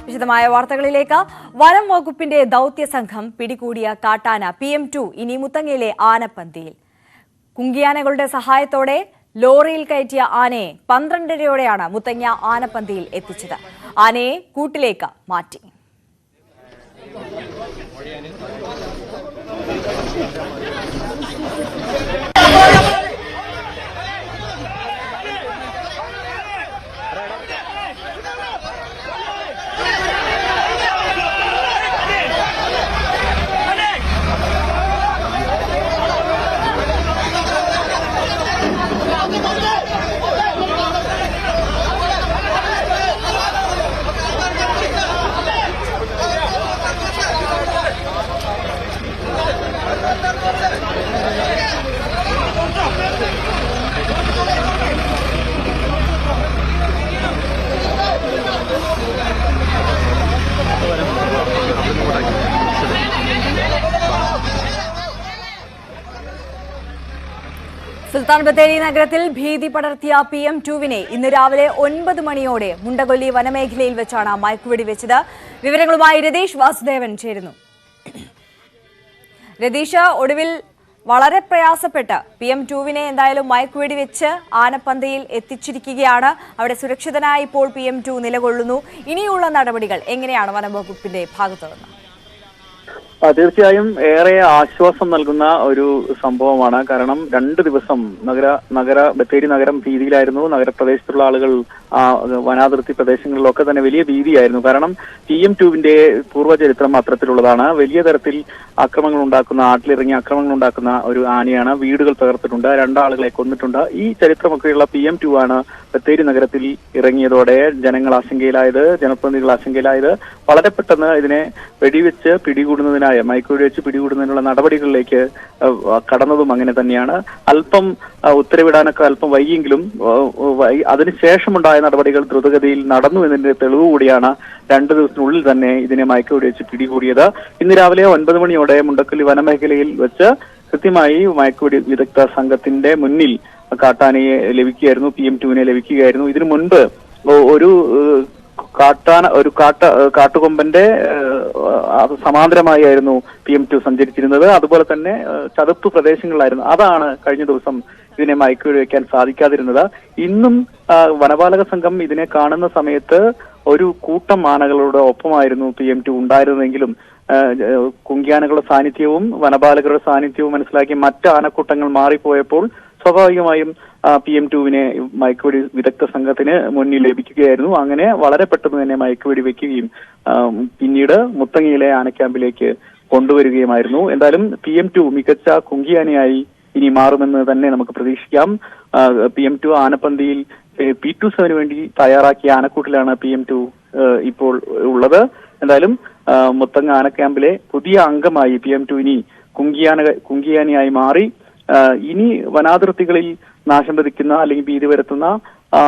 വിശദമായ വാർത്തകളിലേക്ക്. വനം വകുപ്പിന്റെ ദൌത്യ സംഘം പിടികൂടിയ കാട്ടാന PM2 ഇനി മുത്തങ്ങയിലെ ആനപ്പന്തിയിൽ. കുങ്കിയാനകളുടെ സഹായത്തോടെ ലോറിയിൽ കയറ്റിയ ആനയെ 12:30യോടെയാണ് മുത്തങ്ങ ആനപ്പന്തിയിൽ എത്തിച്ചത്. ആനയെ കൂട്ടിലേക്ക് മാറ്റി. സുൽത്താൻ ബത്തേരി നഗരത്തിൽ ഭീതി പടർത്തിയ PM2വിനെ ഇന്ന് രാവിലെ 9 മണിയോടെ മുണ്ടകൊല്ലി വനമേഖലയിൽ വെച്ചാണ് മയക്കുവെടി വെച്ചത്. വിവരങ്ങളുമായി രതീഷ് വാസുദേവൻ ചേരുന്നു. രതീഷ്, ഒടുവിൽ വളരെ പ്രയാസപ്പെട്ട് PM2വിനെ എന്തായാലും മയക്കുവെടി വെച്ച് ആനപ്പന്തയിൽ എത്തിച്ചിരിക്കുകയാണ്. അവിടെ സുരക്ഷിതനായി ഇപ്പോൾ PM2 നിലകൊള്ളുന്നു. ഇനിയുള്ള നടപടികൾ എങ്ങനെയാണ് വനംവകുപ്പിന്റെ ഭാഗത്തു നിന്ന്? തീർച്ചയായും ഏറെ ആശ്വാസം നൽകുന്ന ഒരു സംഭവമാണ്. കാരണം 2 ദിവസം ബത്തേരി നഗരം ഭീതിയിലായിരുന്നു. നഗരപ്രദേശത്തുള്ള ആളുകൾ വനാതിർത്തി പ്രദേശങ്ങളിലൊക്കെ തന്നെ വലിയ ഭീതിയായിരുന്നു. കാരണം PM2വിന്റെ പൂർവ്വചരിത്രം അത്തരത്തിലുള്ളതാണ്. വലിയ തരത്തിൽ ആക്രമണങ്ങൾ ഉണ്ടാക്കുന്ന, നാട്ടിലിറങ്ങി ആക്രമണങ്ങൾ ഉണ്ടാക്കുന്ന ഒരു ആനയാണ്. വീടുകൾ തകർത്തിട്ടുണ്ട്, 2 ആളുകളെ കൊന്നിട്ടുണ്ട്. ഈ ചരിത്രമൊക്കെയുള്ള PM2 ആണ് ബത്തേരി നഗരത്തിൽ ഇറങ്ങിയതോടെ ജനങ്ങൾ ആശങ്കയിലായത്, ജനപ്രതിനിധികൾ ആശങ്കയിലായത്. വളരെ പെട്ടെന്ന് ഇതിനെ വെടിവെച്ച് പിടികൂടുന്നതിനായി, മയക്കുവെടി വെച്ച് പിടികൂടുന്നതിനുള്ള നടപടികളിലേക്ക് കടന്നതും അങ്ങനെ തന്നെയാണ്. അല്പം ഉത്തരവിടാനൊക്കെ അല്പം വൈകിയെങ്കിലും അതിനുശേഷമുണ്ടായ നടപടികൾ ദ്രുതഗതിയിൽ നടന്നു എന്നതിന്റെ തെളിവ് കൂടിയാണ് 2 ദിവസത്തിനുള്ളിൽ തന്നെ ഇതിനെ മയക്കുവെടി വെച്ച് പിടികൂടിയത്. ഇന്ന് രാവിലെ 9 മണിയോടെ മുണ്ടക്കൊല്ലി വനമേഖലയിൽ വെച്ച് കൃത്യമായി മയക്കുവെടി വിദഗ്ധ സംഘത്തിന്റെ മുന്നിൽ കാട്ടാനയെ ലഭിക്കുകയായിരുന്നു, PM2വിനെ ലഭിക്കുകയായിരുന്നു. ഇതിനു മുൻപ് ഒരു കാട്ടുകൊമ്പന്റെ സമാന്തരമായിരുന്നു PM2 സഞ്ചരിച്ചിരുന്നത്. അതുപോലെ തന്നെ ചതുപ്പ് പ്രദേശങ്ങളിലായിരുന്നു. അതാണ് കഴിഞ്ഞ ദിവസം ഇതിനെ മയക്കുവെടി വയ്ക്കാൻ സാധിക്കാതിരുന്നത്. ഇന്നും വനപാലക സംഘം ഇതിനെ കാണുന്ന സമയത്ത് ഒരു കൂട്ടം ആനകളുടെ ഒപ്പമായിരുന്നു PM2 ഉണ്ടായിരുന്നെങ്കിലും കുങ്കിയാനകളുടെ സാന്നിധ്യവും വനപാലകരുടെ സാന്നിധ്യവും മനസ്സിലാക്കി മറ്റ് ആനക്കൂട്ടങ്ങൾ മാറിപ്പോയപ്പോൾ സ്വാഭാവികമായും PM2വിനെ മയക്കുവെടി വിദഗ്ധ സംഘത്തിന് മുന്നിൽ ലഭിക്കുകയായിരുന്നു. അങ്ങനെ വളരെ പെട്ടെന്ന് തന്നെ മയക്കുവെടി വെക്കുകയും പിന്നീട് മുത്തങ്ങയിലെ ആനക്യാമ്പിലേക്ക് കൊണ്ടുവരികയുമായിരുന്നു. എന്തായാലും PM2 മികച്ച കുങ്കിയാനയായി ഇനി മാറുമെന്ന് തന്നെ നമുക്ക് പ്രതീക്ഷിക്കാം. PM2 ആനപ്പന്തിയിൽ P27 വേണ്ടി തയ്യാറാക്കിയ ആനക്കൂട്ടിലാണ് PM2 ഇപ്പോൾ ഉള്ളത്. എന്തായാലും മുത്തങ്ങ ആനക്യാമ്പിലെ പുതിയ അംഗമായി PM2 ഇനി കുങ്കിയാനയായി മാറി ഇനി വനാതിർത്തികളിൽ നാശം വിധിക്കുന്ന അല്ലെങ്കിൽ ഭീതി വരുത്തുന്ന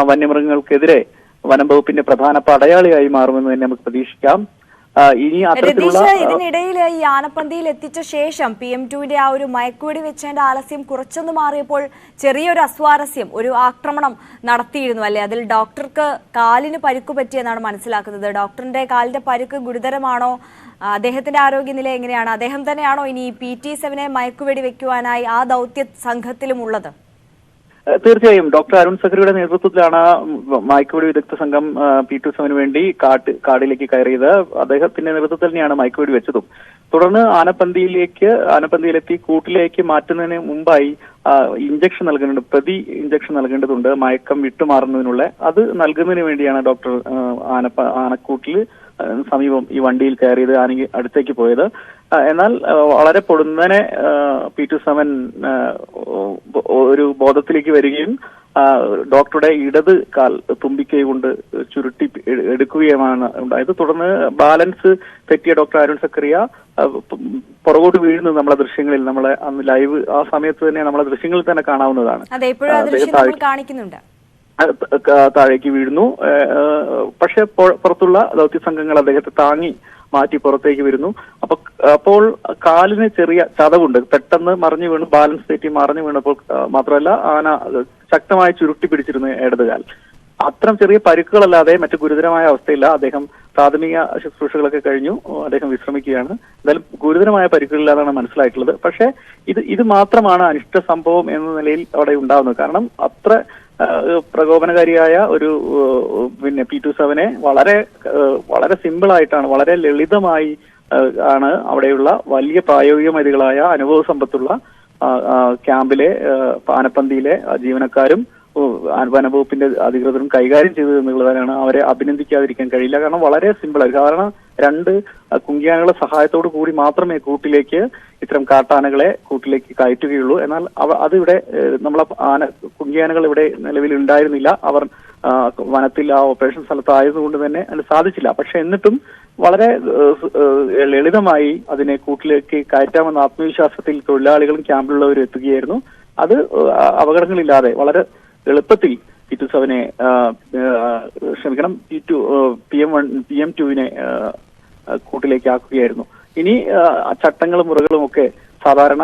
വന്യമൃഗങ്ങൾക്കെതിരെ വനം വകുപ്പിന്റെ പ്രധാന പടയാളിയായി മാറുമെന്ന് തന്നെ നമുക്ക് പ്രതീക്ഷിക്കാം. ഇനി ഇതിനിടയിൽ ഈ ആനപ്പന്തിയിൽ എത്തിച്ച ശേഷം PM2വിന്റെ ആ ഒരു മയക്കുവെടി വെച്ചതിന്റെ ആലസ്യം കുറച്ചൊന്ന് മാറിയപ്പോൾ ചെറിയൊരു അസ്വാരസ്യം, ഒരു ആക്രമണം നടത്തിയിരുന്നു അല്ലെ? അതിൽ ഡോക്ടർക്ക് കാലിന് പരിക്കു പറ്റിയെന്നാണ് മനസ്സിലാക്കുന്നത്. ഡോക്ടറിന്റെ കാലിന്റെ പരിക്ക് ഗുരുതരമാണോ? അദ്ദേഹത്തിന്റെ ആരോഗ്യനില എങ്ങനെയാണ്? അദ്ദേഹം തന്നെയാണോ ഇനി PT7 മയക്കുവെടി വെക്കുവാനായി ആ ദൗത്യ സംഘത്തിലും ഉള്ളത്? തീർച്ചയായും ഡോക്ടർ അരുൺ സഖറിയുടെ നേതൃത്വത്തിലാണ് മയക്കുവെടി വിദഗ്ധ സംഘം P27 വേണ്ടി കാടിലേക്ക് കയറിയത്. അദ്ദേഹത്തിന്റെ നേതൃത്വത്തിൽ തന്നെയാണ് മയക്കുവെടി വെച്ചതും. തുടർന്ന് ആനപ്പന്തിയിലെത്തി കൂട്ടിലേക്ക് മാറ്റുന്നതിന് മുമ്പായി ഇഞ്ചക്ഷൻ നൽകേണ്ടതുണ്ട്, ഇഞ്ചക്ഷൻ നൽകേണ്ടതുണ്ട് മയക്കം വിട്ടുമാറുന്നതിനുള്ള. അത് നൽകുന്നതിന് വേണ്ടിയാണ് ഡോക്ടർ ആനക്കൂട്ടിൽ സമീപം ഈ വണ്ടിയിൽ കയറിയത്, അടുത്തേക്ക് പോയത്. എന്നാൽ വളരെ പൊടുന്നനെ P27 ഒരു ബോധത്തിലേക്ക് വരികയും ഡോക്ടറുടെ ഇടത് കാൽ തുമ്പിക്കൈ കൊണ്ട് ചുരുട്ടി എടുക്കുകയുമാണ് ഉണ്ടായത്. തുടർന്ന് ബാലൻസ് തെറ്റിയ ഡോക്ടർ അരുൺ സക്കറിയ പുറകോട്ട് വീഴുന്നത് നമ്മളെ ദൃശ്യങ്ങളിൽ, നമ്മളെ അന്ന് ലൈവ് ആ സമയത്ത് തന്നെ നമ്മളെ ദൃശ്യങ്ങളിൽ തന്നെ കാണാവുന്നതാണ്. താഴേക്ക് വീഴുന്നു. പക്ഷെ പുറത്തുള്ള ദൗത്യ സംഘങ്ങൾ അദ്ദേഹത്തെ താങ്ങി മാറ്റി പുറത്തേക്ക് വരുന്നു. അപ്പോൾ കാലിന് ചെറിയ ചതവുണ്ട്. പെട്ടെന്ന് മറിഞ്ഞു വീണു, ബാലൻസ് തെറ്റി മറിഞ്ഞു വീണപ്പോൾ മാത്രമല്ല ആന ശക്തമായി ചുരുട്ടി പിടിച്ചിരുന്നു ഇടതുകാൽ. അത്തരം ചെറിയ പരിക്കുകളല്ലാതെ മറ്റു ഗുരുതരമായ അവസ്ഥയില്ല. അദ്ദേഹം പ്രാഥമിക ശുശ്രൂഷകളൊക്കെ കഴിഞ്ഞു, അദ്ദേഹം വിശ്രമിക്കുകയാണ്. എന്തായാലും ഗുരുതരമായ പരിക്കുകളില്ലാതാണ് മനസ്സിലായിട്ടുള്ളത്. പക്ഷേ ഇത് മാത്രമാണ് അനിഷ്ട സംഭവം എന്ന നിലയിൽ അവിടെ ഉണ്ടാകുന്നത്. കാരണം അത്ര പ്രകോപനകാരിയായ ഒരു P27 വളരെ സിമ്പിൾ ആയിട്ടാണ്, വളരെ ലളിതമായി ആണ് അവിടെയുള്ള വലിയ പ്രായോഗികമതികളായ അനുഭവ സമ്പത്തുള്ള ക്യാമ്പിലെ ആനപ്പന്തിയിലെ ജീവനക്കാരും വനംവകുപ്പിന്റെ അധികൃതരും കൈകാര്യം ചെയ്തത് എന്നുള്ളതാണ്. അവരെ അഭിനന്ദിക്കാതിരിക്കാൻ കഴിയില്ല. കാരണം വളരെ സിമ്പിളായി, കാരണം 2 കുങ്കിയാനകളുടെ സഹായത്തോടു കൂടി മാത്രമേ കൂട്ടിലേക്ക് ഇത്തരം കാട്ടാനകളെ കൂട്ടിലേക്ക് കയറ്റുകയുള്ളൂ. എന്നാൽ അതിവിടെ നമ്മളെ കുങ്കിയാനകൾ ഇവിടെ നിലവിൽ ഉണ്ടായിരുന്നില്ല. അവർ വനത്തിൽ ആ ഓപ്പറേഷൻ സ്ഥലത്തായതുകൊണ്ട് തന്നെ അതിന് സാധിച്ചില്ല. പക്ഷെ എന്നിട്ടും വളരെ ലളിതമായി അതിനെ കൂട്ടിലേക്ക് കയറ്റാമെന്ന ആത്മവിശ്വാസത്തിൽ തൊഴിലാളികളും ക്യാമ്പിലുള്ളവരും എത്തുകയായിരുന്നു. അത് അപകടങ്ങളില്ലാതെ വളരെ എളുപ്പത്തിൽ P27 PM2 കൂട്ടിലേക്ക് ആക്കുകയായിരുന്നു. ഇനി ചട്ടങ്ങളും മുറകളും ഒക്കെ സാധാരണ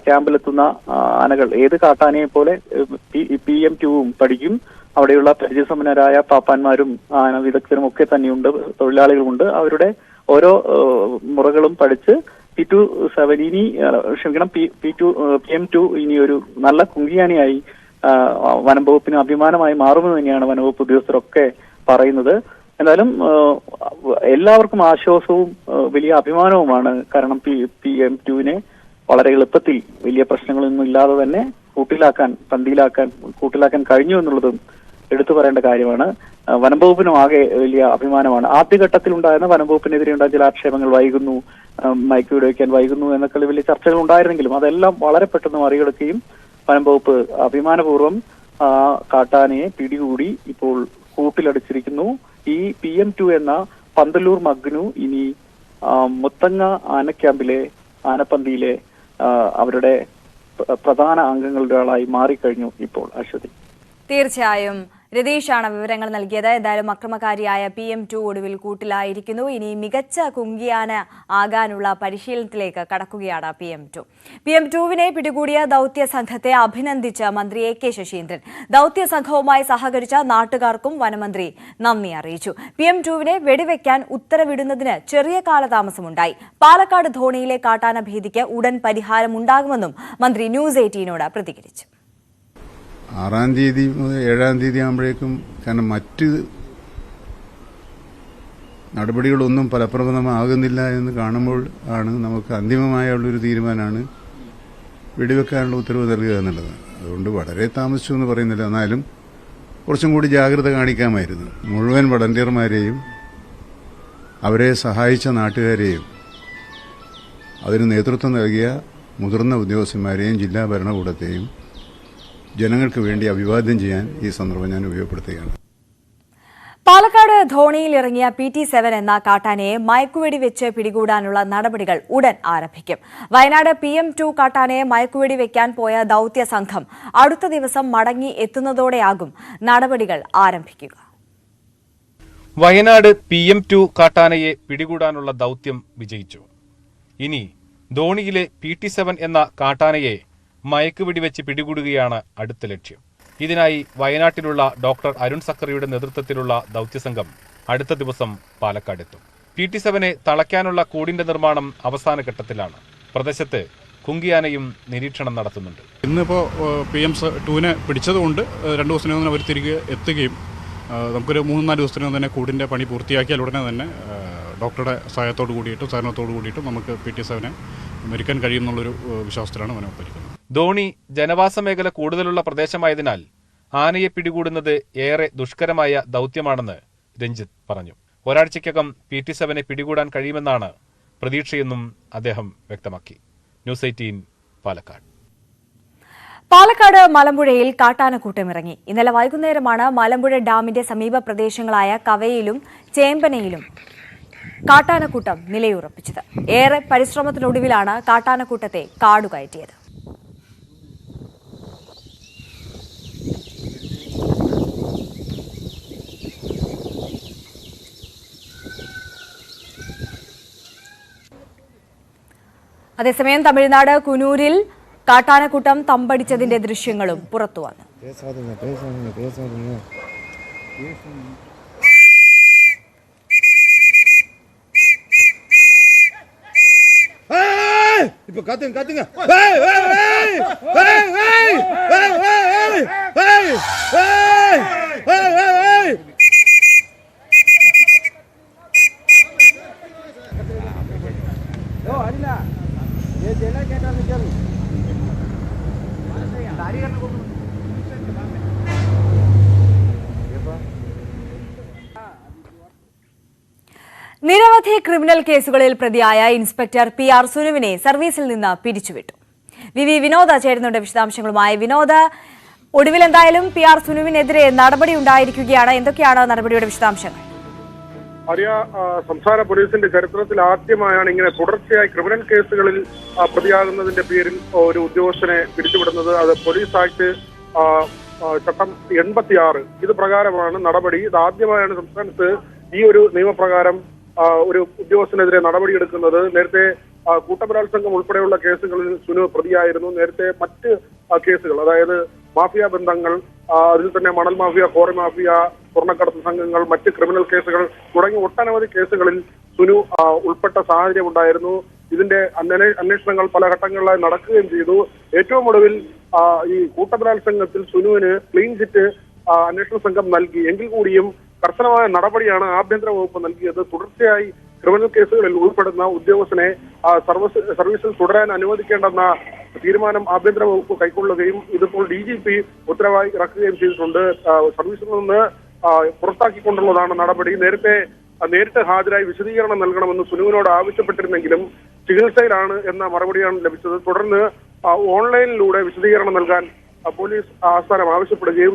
ക്യാമ്പിലെത്തുന്ന ആനകൾ ഏത് കാട്ടാനയെ പോലെ PM2 പഠിക്കും. അവിടെയുള്ള പരിചയസമ്പന്നരായ പാപ്പാന്മാരും ആന വിദഗ്ധരും ഒക്കെ തന്നെയുണ്ട്, തൊഴിലാളികളുമുണ്ട്. അവരുടെ ഓരോ മുറകളും പഠിച്ച് PM2 ഇനി ഒരു നല്ല കുങ്കിയാനയായി വനം വകുപ്പിന് അഭിമാനമായി മാറുമെന്ന് തന്നെയാണ് വനംവകുപ്പ് ഉദ്യോഗസ്ഥരൊക്കെ പറയുന്നത്. എന്തായാലും എല്ലാവർക്കും ആശ്വാസവും വലിയ അഭിമാനവുമാണ്. കാരണം PM2 വളരെ എളുപ്പത്തിൽ വലിയ പ്രശ്നങ്ങളൊന്നും ഇല്ലാതെ തന്നെ കൂട്ടിലാക്കാൻ കഴിഞ്ഞു എന്നുള്ളതും എടുത്തു പറയേണ്ട കാര്യമാണ്. വനംവകുപ്പിനും ആകെ വലിയ അഭിമാനമാണ്. ആദ്യഘട്ടത്തിൽ ഉണ്ടായിരുന്ന വനംവകുപ്പിനെതിരെ ഉണ്ടായ ചില ആക്ഷേപങ്ങൾ മയക്കുവെടി വയ്ക്കാൻ വൈകുന്നു എന്നൊക്കെ വലിയ ചർച്ചകൾ ഉണ്ടായിരുന്നെങ്കിലും അതെല്ലാം വളരെ പെട്ടെന്ന് മറികടക്കുകയും വനംവകുപ്പ് അഭിമാനപൂർവ്വം കാട്ടാനയെ പിടികൂടി ഇപ്പോൾ കൂട്ടിലടച്ചിരിക്കുന്നു. ഈ PM2 എന്ന പന്തല്ലൂർ മഗ്നു ഇനി മുത്തങ്ങ ആനക്യാമ്പിലെ ആനപ്പന്തിയിലെ അവരുടെ പ്രധാന അംഗങ്ങളുടെ ആളായി മാറിക്കഴിഞ്ഞു ഇപ്പോൾ. അശ്വതി, തീർച്ചയായും രതീഷാണ് വിവരങ്ങൾ നൽകിയത്. എന്തായാലും അക്രമകാരിയായ PM2 ഒടുവിൽ കൂട്ടിലായിരിക്കുന്നു. ഇനി മികച്ച കുങ്കിയാന ആകാനുള്ള പരിശീലനത്തിലേക്ക് കടക്കുകയാണ് PM2. പിടികൂടിയ ദൗത്യ സംഘത്തെ അഭിനന്ദിച്ച മന്ത്രി AK ശശീന്ദ്രൻ ദൗത്യ സംഘവുമായി സഹകരിച്ച നാട്ടുകാർക്കും വനമന്ത്രി നന്ദി അറിയിച്ചു. PM2 വെടിവെക്കാൻ ഉത്തരവിടുന്നതിന് ചെറിയ കാലതാമസമുണ്ടായി. പാലക്കാട് ധോണിയിലെ കാട്ടാന ഭീതിക്ക് ഉടൻ പരിഹാരമുണ്ടാകുമെന്നും മന്ത്രി ന്യൂസ് 18നോട് പ്രതികരിച്ചു. 6-ാം തീയതി മുതൽ 7-ാം തീയതി ആകുമ്പോഴേക്കും, കാരണം മറ്റ് നടപടികളൊന്നും ഫലപ്രദമാകുന്നില്ല എന്ന് കാണുമ്പോൾ ആണ് നമുക്ക് അന്തിമമായുള്ളൊരു തീരുമാനമാണ് വെടിവെക്കാനുള്ള ഉത്തരവ് നൽകുക എന്നുള്ളത്. അതുകൊണ്ട് വളരെ താമസിച്ചു എന്ന് പറയുന്നില്ല, എന്നാലും കുറച്ചും കൂടി ജാഗ്രത കാണിക്കാമായിരുന്നു. മുഴുവൻ വളണ്ടിയർമാരെയും അവരെ സഹായിച്ച നാട്ടുകാരെയും അതിന് നേതൃത്വം നൽകിയ മുതിർന്ന ഉദ്യോഗസ്ഥന്മാരെയും ജില്ലാ ഭരണകൂടത്തെയും ജനങ്ങൾക്ക് വേണ്ടി അഭിവാദ്യം ചെയ്യാൻ ഈ സന്ദർഭം ഞാൻ ഉപയോഗപ്പെടുത്തുകയാണ്. പാലക്കാട് ധോണിയിൽ ഇറങ്ങിയ PT7 എന്ന കാട്ടാനയെ മയക്കുവെടി വെച്ച് പിടികൂടാനുള്ള നടപടികൾ ഉടൻ ആരംഭിക്കും. വയനാട് PM2 കാട്ടാനയെ മയക്കുവെടി വെക്കാൻ പോയ ദൌത്യ സംഘം അടുത്ത ദിവസം മടങ്ങി എത്തുന്നതോടെയാകും നടപടികൾ ആരംഭിക്കുക. വയനാട് PM2 കാട്ടാനയെ പിടികൂടാനുള്ള ദൌത്യം വിജയിച്ചു. ഇനി ധോണിയിലെ PT7 എന്ന കാട്ടാനയെ മയക്കുവെടിവെച്ച് പിടികൂടുകയാണ് അടുത്ത ലക്ഷ്യം. ഇതിനായി വയനാട്ടിലുള്ള ഡോക്ടർ അരുൺ സക്കറിയുടെ നേതൃത്വത്തിലുള്ള ദൌത്യസംഘം അടുത്ത ദിവസം പാലക്കാടെത്തും. PT7 തളയ്ക്കാനുള്ള കൂടിന്റെ നിർമ്മാണം അവസാന ഘട്ടത്തിലാണ്. പ്രദേശത്ത് കുങ്കിയാനയും നിരീക്ഷണം നടത്തുന്നുണ്ട്. ഇന്നിപ്പോൾ PM2 പിടിച്ചതുകൊണ്ട് 2 ദിവസത്തിനകം അവർ തിരികെ എത്തുകയും നമുക്കൊരു 3-4 ദിവസത്തിനകം തന്നെ കൂടിന്റെ പണി പൂർത്തിയാക്കിയാൽ ഉടനെ തന്നെ ഡോക്ടറുടെ സഹായത്തോടു കൂടിയിട്ടും സഹകരണത്തോടു കൂടിയിട്ടും നമുക്ക് PT7 മരിക്കാൻ കഴിയുമെന്നുള്ളൊരു വിശ്വാസത്തിലാണ് വനംവകുപ്പ്. ധോണി ജനവാസ മേഖല കൂടുതലുള്ള പ്രദേശമായതിനാൽ ആനയെ പിടികൂടുന്നത് ഏറെ ദുഷ്കരമായ ദൌത്യമാണെന്ന് രഞ്ജിത്ത് പറഞ്ഞു. ഒരാഴ്ചയ്ക്കകം PT7 പിടികൂടാൻ കഴിയുമെന്നാണ് പ്രതീക്ഷയെന്നും അദ്ദേഹം വ്യക്തമാക്കി. ന്യൂസ് 18 പാലക്കാട്. പാലക്കാട് മലമ്പുഴയിൽ കാട്ടാനക്കൂട്ടമിറങ്ങി. ഇന്നലെ വൈകുന്നേരമാണ് മലമ്പുഴ ഡാമിന്റെ സമീപ പ്രദേശങ്ങളായ കവയിലും ചേമ്പനയിലും കാട്ടാനക്കൂട്ടം നിലയുറപ്പിച്ചത്. ഏറെ പരിശ്രമത്തിനൊടുവിലാണ് കാട്ടാനക്കൂട്ടത്തെ കാടുകയറ്റിയത്. അതേസമയം തമിഴ്നാട് കുനൂരിൽ കാട്ടാനക്കൂട്ടം തമ്പടിച്ചതിന്റെ ദൃശ്യങ്ങളും പുറത്തുവന്നു. இப்ப காத்துங்க നിരവധി ക്രിമിനൽ കേസുകളിൽ പ്രതിയായ ഇൻസ്പെക്ടർ PR സുനുവിനെ സർവീസിൽ നിന്ന് പിരിച്ചുവിട്ടു. VV വിനോദ ചേരുന്നുണ്ട് വിശദാംശങ്ങളുമായി. വിനോദ്, ഒടുവിൽ എന്തായാലും PR സുനുവിനെതിരെ നടപടി ഉണ്ടായിരിക്കുകയാണ്. എന്തൊക്കെയാണ് നടപടിയുടെ വിശദാംശങ്ങൾ? സംസ്ഥാന പോലീസിന്റെ ചരിത്രത്തിൽ ആദ്യമായാണ് ഇങ്ങനെ തുടർച്ചയായി ക്രിമിനൽ കേസുകളിൽ പ്രതിയാകുന്നതിന്റെ പേരിൽ ഒരു ഉദ്യോഗസ്ഥനെ പിരിച്ചുവിടുന്നത്. അത് പോലീസ് ആക്ട് ചട്ടം 86 ഇത് പ്രകാരമാണ് നടപടി. ഇത് ആദ്യമായാണ് സംസ്ഥാനത്ത് ഈ ഒരു നിയമപ്രകാരം ഒരു ഉദ്യോഗസ്ഥനെതിരെ നടപടിയെടുക്കുന്നത്. നേരത്തെ കൂട്ടബലാത്സംഗം ഉൾപ്പെടെയുള്ള കേസുകളിൽ സുനു പ്രതിയായിരുന്നു. നേരത്തെ മറ്റ് കേസുകൾ, അതായത് മാഫിയ ബന്ധങ്ങൾ, അതിൽ തന്നെ മണൽ മാഫിയ, കോറി മാഫിയ, സ്വർണ്ണക്കടത്ത് സംഘങ്ങൾ, മറ്റ് ക്രിമിനൽ കേസുകൾ തുടങ്ങി ഒട്ടനവധി കേസുകളിൽ സുനു ഉൾപ്പെട്ട സാഹചര്യം ഉണ്ടായിരുന്നു. ഇതിന്റെ അന്വേഷണങ്ങൾ പല ഘട്ടങ്ങളിലായി നടക്കുകയും ചെയ്തു. ഏറ്റവും ഒടുവിൽ ഈ കൂട്ടബലാത്സംഗത്തിൽ സുനുവിന് ക്ലീൻ ചിറ്റ് അന്വേഷണ സംഘം നൽകി. എങ്കിൽ കൂടിയും കർശനമായ നടപടിയാണ് ആഭ്യന്തര വകുപ്പ് നൽകിയത്. തുടർച്ചയായി ക്രിമിനൽ കേസുകളിൽ ഉൾപ്പെടുന്ന ഉദ്യോഗസ്ഥനെ സർവീസിൽ തുടരാൻ അനുവദിക്കേണ്ടെന്ന തീരുമാനം ആഭ്യന്തര വകുപ്പ് കൈക്കൊള്ളുകയും ഇതിപ്പോൾ DGP ഉത്തരവായി ഇറക്കുകയും ചെയ്തിട്ടുണ്ട്. സർവീസിൽ നിന്ന് പുറത്താക്കിക്കൊണ്ടുള്ളതാണ് നടപടി. നേരിട്ട് ഹാജരായി വിശദീകരണം നൽകണമെന്ന് സുനുവിനോട് ആവശ്യപ്പെട്ടിരുന്നെങ്കിലും ചികിത്സയിലാണ് എന്ന മറുപടിയാണ് ലഭിച്ചത്. തുടർന്ന് ഓൺലൈനിലൂടെ വിശദീകരണം നൽകാൻ പോലീസ് ആസ്ഥാനം ആവശ്യപ്പെടുകയും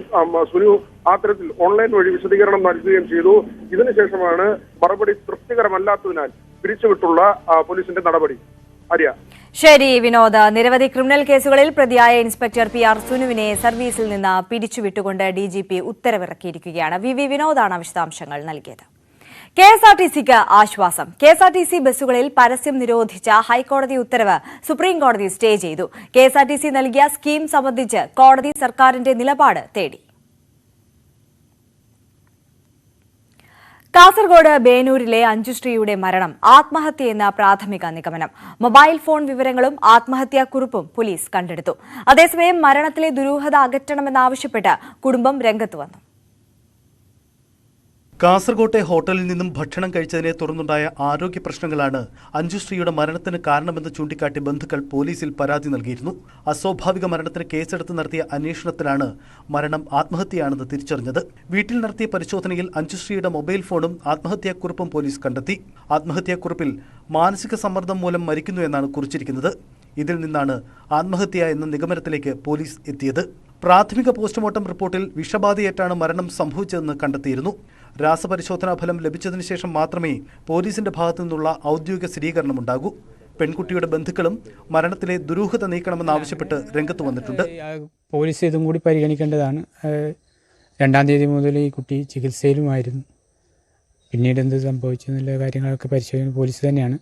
സുനു ആ തരത്തിൽ ഓൺലൈൻ വഴി വിശദീകരണം നൽകുകയും ചെയ്തു. ഇതിനുശേഷമാണ് മറുപടി തൃപ്തികരമല്ലാത്തതിനാൽ പിരിച്ചുവിട്ടുള്ള പോലീസിന്റെ നടപടി. ശരി വിനോദ്, നിരവധി ക്രിമിനൽ കേസുകളിൽ പ്രതിയായ ഇൻസ്പെക്ടർ PR സുനുവിനെ സർവീസിൽ നിന്ന് പിരിച്ചുവിട്ടുകൊണ്ട് DGP ഉത്തരവിറക്കിയിരിക്കുകയാണ്. VV വിനോദാണ് വിശദാംശങ്ങൾ നൽകിയത്. KSRTCക്ക് ആശ്വാസം. KSRTC ബസ്സുകളിൽ പരസ്യം നിരോധിച്ച ഹൈക്കോടതി ഉത്തരവ് സുപ്രീംകോടതി സ്റ്റേ ചെയ്തു. KSRTC നൽകിയ സ്കീം സംബന്ധിച്ച് കോടതി സർക്കാരിന്റെ നിലപാട് തേടി. കാസർഗോഡ് ബേനൂരിലെ അഞ്ജുശ്രീയുടെ മരണം ആത്മഹത്യയെന്ന പ്രാഥമിക നിഗമനം. മൊബൈൽ ഫോൺ വിവരങ്ങളും ആത്മഹത്യാക്കുറിപ്പും പോലീസ് കണ്ടെടുത്തു. അതേസമയം മരണത്തിലെ ദുരൂഹത അകറ്റണമെന്നാവശ്യപ്പെട്ട് കുടുംബം രംഗത്ത് വന്നു. കാസർകോട്ടെ ഹോട്ടലിൽ നിന്നും ഭക്ഷണം കഴിച്ചതിനെ തുടർന്നുണ്ടായ ആരോഗ്യ പ്രശ്നങ്ങളാണ് അഞ്ജുശ്രീയുടെ മരണത്തിന് കാരണമെന്ന് ചൂണ്ടിക്കാട്ടി ബന്ധുക്കൾ പോലീസിൽ പരാതി നൽകിയിരുന്നു. അസ്വാഭാവിക മരണത്തിന് കേസെടുത്ത് നടത്തിയ അന്വേഷണത്തിലാണ് മരണം ആത്മഹത്യയാണെന്ന് തിരിച്ചറിഞ്ഞത്. വീട്ടിൽ നടത്തിയ പരിശോധനയിൽ അഞ്ജുശ്രീയുടെ മൊബൈൽ ഫോണും ആത്മഹത്യാക്കുറിപ്പും പോലീസ് കണ്ടെത്തി. ആത്മഹത്യാക്കുറിപ്പിൽ മാനസിക സമ്മർദ്ദം മൂലം മരിക്കുന്നു എന്നാണ് കുറിച്ചിരിക്കുന്നത്. ഇതിൽ നിന്നാണ് ആത്മഹത്യ എന്ന നിഗമനത്തിലേക്ക് പോലീസ് എത്തിയത്. പ്രാഥമിക പോസ്റ്റ്മോർട്ടം റിപ്പോർട്ടിൽ വിഷബാധയേറ്റാണ് മരണം സംഭവിച്ചതെന്ന് കണ്ടെത്തിയിരുന്നു. രാസപരിശോധനാ ഫലം ലഭിച്ചതിനു ശേഷം മാത്രമേ പോലീസിന്റെ ഭാഗത്തു നിന്നുള്ള ഔദ്യോഗിക സ്ഥിരീകരണമുണ്ടാകൂ. പെൺകുട്ടിയുടെ ബന്ധുക്കളും മരണത്തിലെ ദുരൂഹത നീക്കണമെന്നാവശ്യപ്പെട്ട് രംഗത്ത് വന്നിട്ടുണ്ട്. പോലീസ് ഇതും കൂടി പരിഗണിക്കേണ്ടതാണ്. 2-ാം തീയതി മുതൽ ഈ കുട്ടി ചികിത്സയിലുമായിരുന്നു. പിന്നീട് എന്ത് സംഭവിച്ചെന്നുള്ള കാര്യങ്ങളൊക്കെ പരിശോധിക്കുന്ന പോലീസ് തന്നെയാണ്.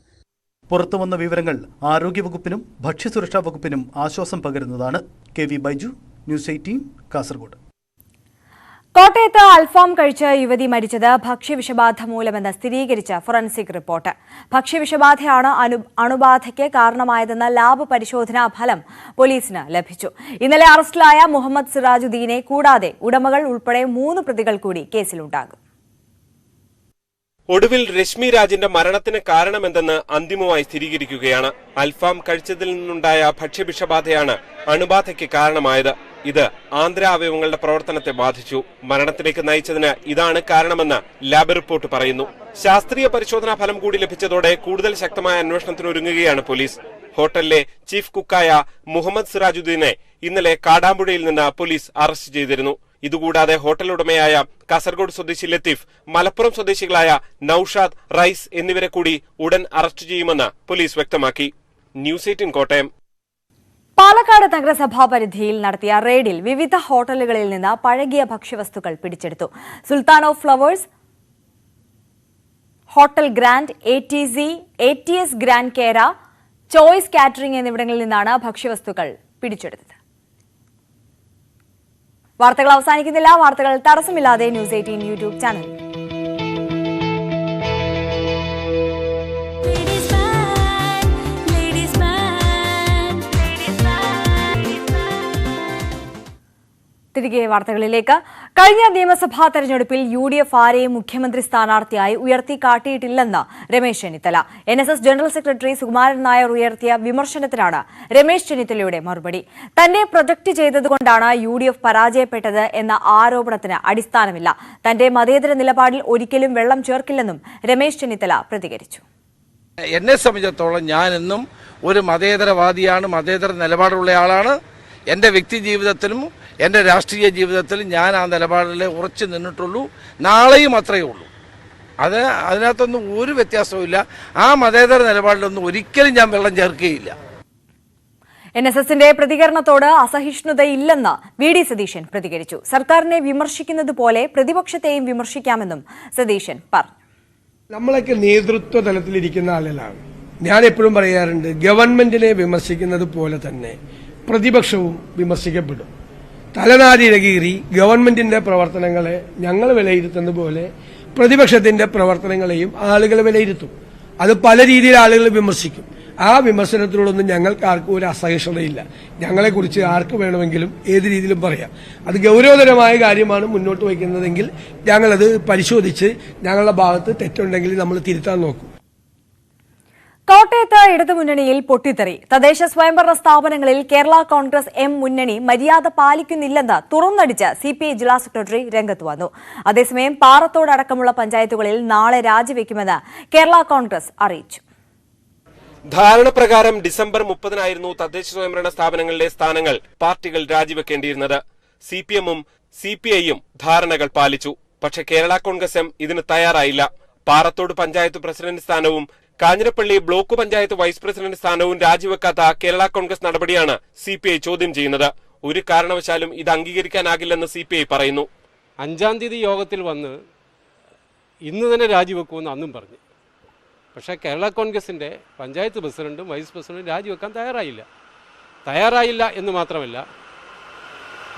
പുറത്തുവന്ന വിവരങ്ങൾ ആരോഗ്യവകുപ്പിനും ഭക്ഷ്യസുരക്ഷാ വകുപ്പിനും ആശ്വാസം പകരുന്നതാണ്. KV Baiju, news 18, Kasaragod. കോട്ടയത്ത് അൽഫാം കഴിച്ച് യുവതി മരിച്ചത് ഭക്ഷ്യവിഷബാധ മൂലമെന്ന് സ്ഥിരീകരിച്ച ഫോറൻസിക് റിപ്പോർട്ട്. ഭക്ഷ്യവിഷബാധയാണ് അണുബാധയ്ക്ക് കാരണമായതെന്ന ലാബ് പരിശോധനാ ഫലം പോലീസിന് ലഭിച്ചു. ഇന്നലെ അറസ്റ്റിലായ മുഹമ്മദ് സിറാജുദ്ദീനെ കൂടാതെ ഉടമകൾ ഉൾപ്പെടെ 3 പ്രതികൾ കൂടി കേസിലുണ്ടാകും. ഒടുവിൽ രശ്മി രാജിന്റെ മരണത്തിന് കാരണമെന്തെന്ന് അന്തിമമായി സ്ഥിരീകരിക്കുകയാണ്. അൽഫാം കഴിച്ചതിൽ നിന്നുണ്ടായ ഭക്ഷ്യവിഷബാധയാണ് അണുബാധയ്ക്ക് കാരണമായത്. ഇത് ആന്തരാവയവങ്ങളുടെ പ്രവർത്തനത്തെ ബാധിച്ചു. മരണത്തിലേക്ക് നയിച്ചതിന് ഇതാണ് കാരണമെന്ന് ലാബ് റിപ്പോർട്ട് പറയുന്നു. ശാസ്ത്രീയ പരിശോധനാ ഫലം കൂടി ലഭിച്ചതോടെ കൂടുതൽ ശക്തമായ അന്വേഷണത്തിനൊരുങ്ങുകയാണ് പോലീസ്. ഹോട്ടലിലെ ചീഫ് കുക്കായ മുഹമ്മദ് സിറാജുദ്ദീനെ ഇന്നലെ കാടാമ്പുഴയിൽ നിന്ന് പോലീസ് അറസ്റ്റ് ചെയ്തിരുന്നു. ഇതുകൂടാതെ ഹോട്ടൽ ഉടമയായ കാസർഗോഡ് സ്വദേശി ലത്തീഫ്, മലപ്പുറം സ്വദേശികളായ നൌഷാദ്, റൈസ് എന്നിവരെ കൂടി ഉടൻ അറസ്റ്റ് ചെയ്യുമെന്ന് പോലീസ് വ്യക്തമാക്കി. ന്യൂസ് 18 കോട്ടയം. പാലക്കാട് നഗരസഭാ പരിധിയിൽ നടത്തിയ റെയ്ഡിൽ വിവിധ ഹോട്ടലുകളിൽ നിന്ന് പഴകിയ ഭക്ഷ്യവസ്തുക്കൾ പിടിച്ചെടുത്തു. Sultan of flowers, hotel grand, ATS grand Kera, choice catering എന്നിവിടങ്ങളിൽ നിന്നാണ് ഭക്ഷ്യവസ്തുക്കൾ പിടിച്ചെടുത്തത്. വാർത്തകൾ അവസാനിക്കുന്നില്ല. വാർത്തകൾ തടസ്സമില്ലാതെ ന്യൂസ് 18 യൂട്യൂബ് ചാനൽ. തിരികെ വാർത്തകളിലേക്ക്. കഴിഞ്ഞ നിയമസഭാ തെരഞ്ഞെടുപ്പിൽ UDF ആരെയും മുഖ്യമന്ത്രി സ്ഥാനാർത്ഥിയായി ഉയർത്തിക്കാട്ടിയിട്ടില്ലെന്ന് Ramesh Chennithala. NSS general secretary Sukumaran Nair ഉയർത്തിയ വിമർശനത്തിനാണ് രമേശ് ചെന്നിത്തലയുടെ മറുപടി. തന്നെ പ്രൊജക്ട് ചെയ്തതുകൊണ്ടാണ് UDF പരാജയപ്പെട്ടത് എന്ന ആരോപണത്തിന് അടിസ്ഥാനമില്ല. തന്റെ മതേതര നിലപാടിൽ ഒരിക്കലും വെള്ളം ചേർക്കില്ലെന്നും രമേശ് ചെന്നിത്തല പ്രതികരിച്ചു. എന്നെ സംബന്ധിച്ചിടത്തോളം ഞാൻ എന്നും ഒരു മതേതരവാദിയാണ്, മതേതര നിലപാടുള്ള ആളാണ്. എൻ്റെ വ്യക്തി ജീവിതത്തിലും എൻ്റെ രാഷ്ട്രീയ ജീവിതത്തിലും ഞാൻ ആ നിലപാടിൽ ഉറച്ചു നിന്നിട്ടുള്ളൂ. നാളെയും അത്രയേ ഉള്ളൂ. അതിനകത്തൊന്നും ഒരു വ്യത്യാസവുമില്ല. ആ മതേതര നിലപാടിലൊന്നും ഒരിക്കലും ഞാൻ വെള്ളം ചേർക്കുകയില്ല. NSSന്റെ പ്രതികരണത്തോട് അസഹിഷ്ണുതയില്ലെന്ന് VD സതീശൻ പ്രതികരിച്ചു. സർക്കാരിനെ വിമർശിക്കുന്നത് പോലെ പ്രതിപക്ഷത്തെയും വിമർശിക്കാമെന്നും സതീശൻ പറഞ്ഞു. നമ്മളൊക്കെ നേതൃത്വ തലത്തിലിരിക്കുന്ന ആളുകളാണ്. ഞാൻ എപ്പോഴും പറയാറുണ്ട്, ഗവൺമെന്റിനെ വിമർശിക്കുന്നത് പോലെ തന്നെ പ്രതിപക്ഷവും വിമർശിക്കപ്പെടും. തലനാരിഴകീറി ഗവൺമെന്റിന്റെ പ്രവർത്തനങ്ങളെ ഞങ്ങൾ വിലയിരുത്തുന്ന പോലെ പ്രതിപക്ഷത്തിന്റെ പ്രവർത്തനങ്ങളെയും ആളുകൾ വിലയിരുത്തും. അത് പല രീതിയിൽ ആളുകൾ വിമർശിക്കും. ആ വിമർശനത്തിനോടൊന്നും ഞങ്ങൾക്ക് ആർക്കും ഒരു അസഹിഷ്ണുതയില്ല. ഞങ്ങളെക്കുറിച്ച് ആർക്ക് വേണമെങ്കിലും ഏത് രീതിയിലും പറയാം. അത് ഗൗരവതരമായ കാര്യമാണ് മുന്നോട്ട് വയ്ക്കുന്നതെങ്കിൽ ഞങ്ങളത് പരിശോധിച്ച് ഞങ്ങളുടെ ഭാഗത്ത് തെറ്റുണ്ടെങ്കിൽ നമ്മൾ തിരുത്താൻ നോക്കും. കോട്ടയത്ത് ഇടതുമുന്നണിയിൽ പൊട്ടിത്തെറി. തദ്ദേശ സ്വയംഭരണ സ്ഥാപനങ്ങളിൽ കേരള കോൺഗ്രസ് M മുന്നണി മര്യാദ പാലിക്കുന്നില്ലെന്ന് തുറന്നടിച്ച് CPI ജില്ലാ സെക്രട്ടറി രംഗത്ത് വന്നു. അതേസമയം പാറത്തോടക്കമുള്ള പഞ്ചായത്തുകളിൽ നാളെ രാജിവെക്കുമെന്ന് കേരള കോൺഗ്രസ് അറിയിച്ചു. ധാരണ പ്രകാരം ഡിസംബർ 30-നായിരുന്നു തദ്ദേശ സ്വയംഭരണ സ്ഥാപനങ്ങളിലെ സ്ഥാനങ്ങൾ പാർട്ടികൾ രാജിവെക്കേണ്ടിയിരുന്നത്. CPM-ഉം CPI-യും ധാരണകൾ പാലിച്ചു. പക്ഷേ കേരള കോൺഗ്രസ് M ഇതിന് തയ്യാറായില്ല. പാറത്തോട് പഞ്ചായത്ത് പ്രസിഡന്റ് സ്ഥാനവും Kanjirappally block panchayat vice president സ്ഥാനവും രാജിവെക്കാത്ത കേരള കോൺഗ്രസ് നടപടിയാണ് CPI ചോദ്യം ചെയ്യുന്നത്. ഒരു കാരണവശാലും ഇത് അംഗീകരിക്കാനാകില്ലെന്ന് CPI പറയുന്നു. 5-ാം തീയതി യോഗത്തിൽ വന്ന് ഇന്ന് തന്നെ രാജിവെക്കുമെന്ന് അന്നും പറഞ്ഞു. പക്ഷേ കേരള കോൺഗ്രസിൻ്റെ പഞ്ചായത്ത് പ്രസിഡന്റും വൈസ് പ്രസിഡന്റും രാജിവെക്കാൻ തയ്യാറായില്ല എന്ന് മാത്രമല്ല,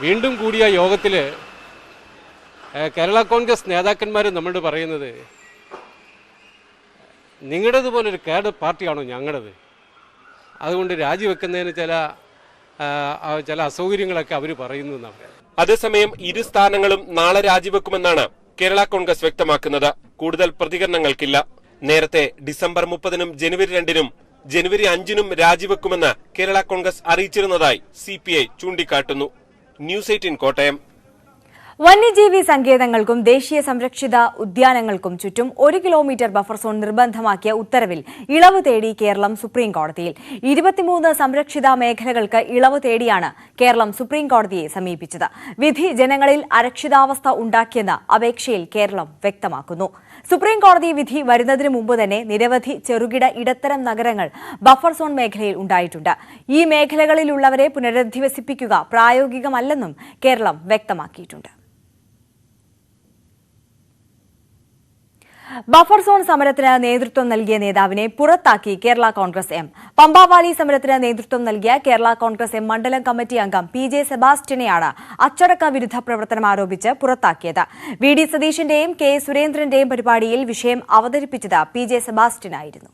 വീണ്ടും കൂടിയ യോഗത്തിൽ കേരള കോൺഗ്രസ് നേതാക്കന്മാർ നമ്മളോട് പറയുന്നത്, നിങ്ങളുടേതുപോലൊരു കേഡർ പാർട്ടിയാണോ ഞങ്ങളുടേത്, അതുകൊണ്ട് രാജിവെക്കുന്നതിന് ചില അസൗകര്യങ്ങളൊക്കെ അവർ പറയുന്നു എന്നാണ് പറയുന്നത്. അതേസമയം ഇരു സ്ഥാനങ്ങളും നാളെ രാജിവെക്കുമെന്നാണ് കേരള കോൺഗ്രസ് വ്യക്തമാക്കുന്നത്. കൂടുതൽ പ്രതികരണങ്ങൾക്കില്ല. നേരത്തെ ഡിസംബർ 30-നും ജനുവരി 2-നും ജനുവരി 5-നും രാജിവെക്കുമെന്ന് കേരള കോൺഗ്രസ് അറിയിച്ചിരുന്നതായി CPI ചൂണ്ടിക്കാട്ടുന്നു. ന്യൂസ് 18 കോട്ടയം. വന്യജീവി സങ്കേതങ്ങൾക്കും ദേശീയ സംരക്ഷിത ഉദ്യാനങ്ങൾക്കും ചുറ്റും 1 കിലോമീറ്റർ ബഫർ സോൺ നിർബന്ധമാക്കിയ ഉത്തരവിൽ ഇളവ് തേടി കേരളം സുപ്രീം കോടതിയിൽ. 23 സംരക്ഷിത മേഖലകൾക്ക് ഇളവ് തേടിയാണ് കേരളം സുപ്രീം കോടതിയെ സമീപിച്ചത്. വിധി ജനങ്ങളിൽ അരക്ഷിതാവസ്ഥ ഉണ്ടാക്കിയെന്ന് അപേക്ഷയിൽ കേരളം വ്യക്തമാക്കുന്നു. സുപ്രീം കോടതി വിധി വരുന്നതിന് മുമ്പ് തന്നെ നിരവധി ചെറുകിട ഇടത്തരം നഗരങ്ങൾ ബഫർ സോൺ മേഖലയിൽ ഉണ്ടായിട്ടുണ്ട്. ഈ മേഖലകളിലുള്ളവരെ പുനരധിവസിപ്പിക്കുക പ്രായോഗികമല്ലെന്നും കേരളം വ്യക്തമാക്കിയിട്ടുണ്ട്. ബഫർ സോൺ സമരത്തിന് നേതൃത്വം നൽകിയ നേതാവിനെ പുറത്താക്കി കേരള കോൺഗ്രസ് M. പമ്പാവാലി സമരത്തിന് നേതൃത്വം നൽകിയ കേരള കോൺഗ്രസ് M മണ്ഡലം കമ്മിറ്റി അംഗം PJ സെബാസ്റ്റ്യനെയാണ് അച്ചടക്ക വിരുദ്ധ പ്രവർത്തനം ആരോപിച്ച് പുറത്താക്കിയത്. VD സതീശന്റെയും K സുരേന്ദ്രന്റെയും പരിപാടിയിൽ വിഷയം അവതരിപ്പിച്ചത് PJ സെബാസ്റ്റ്യനായിരുന്നു.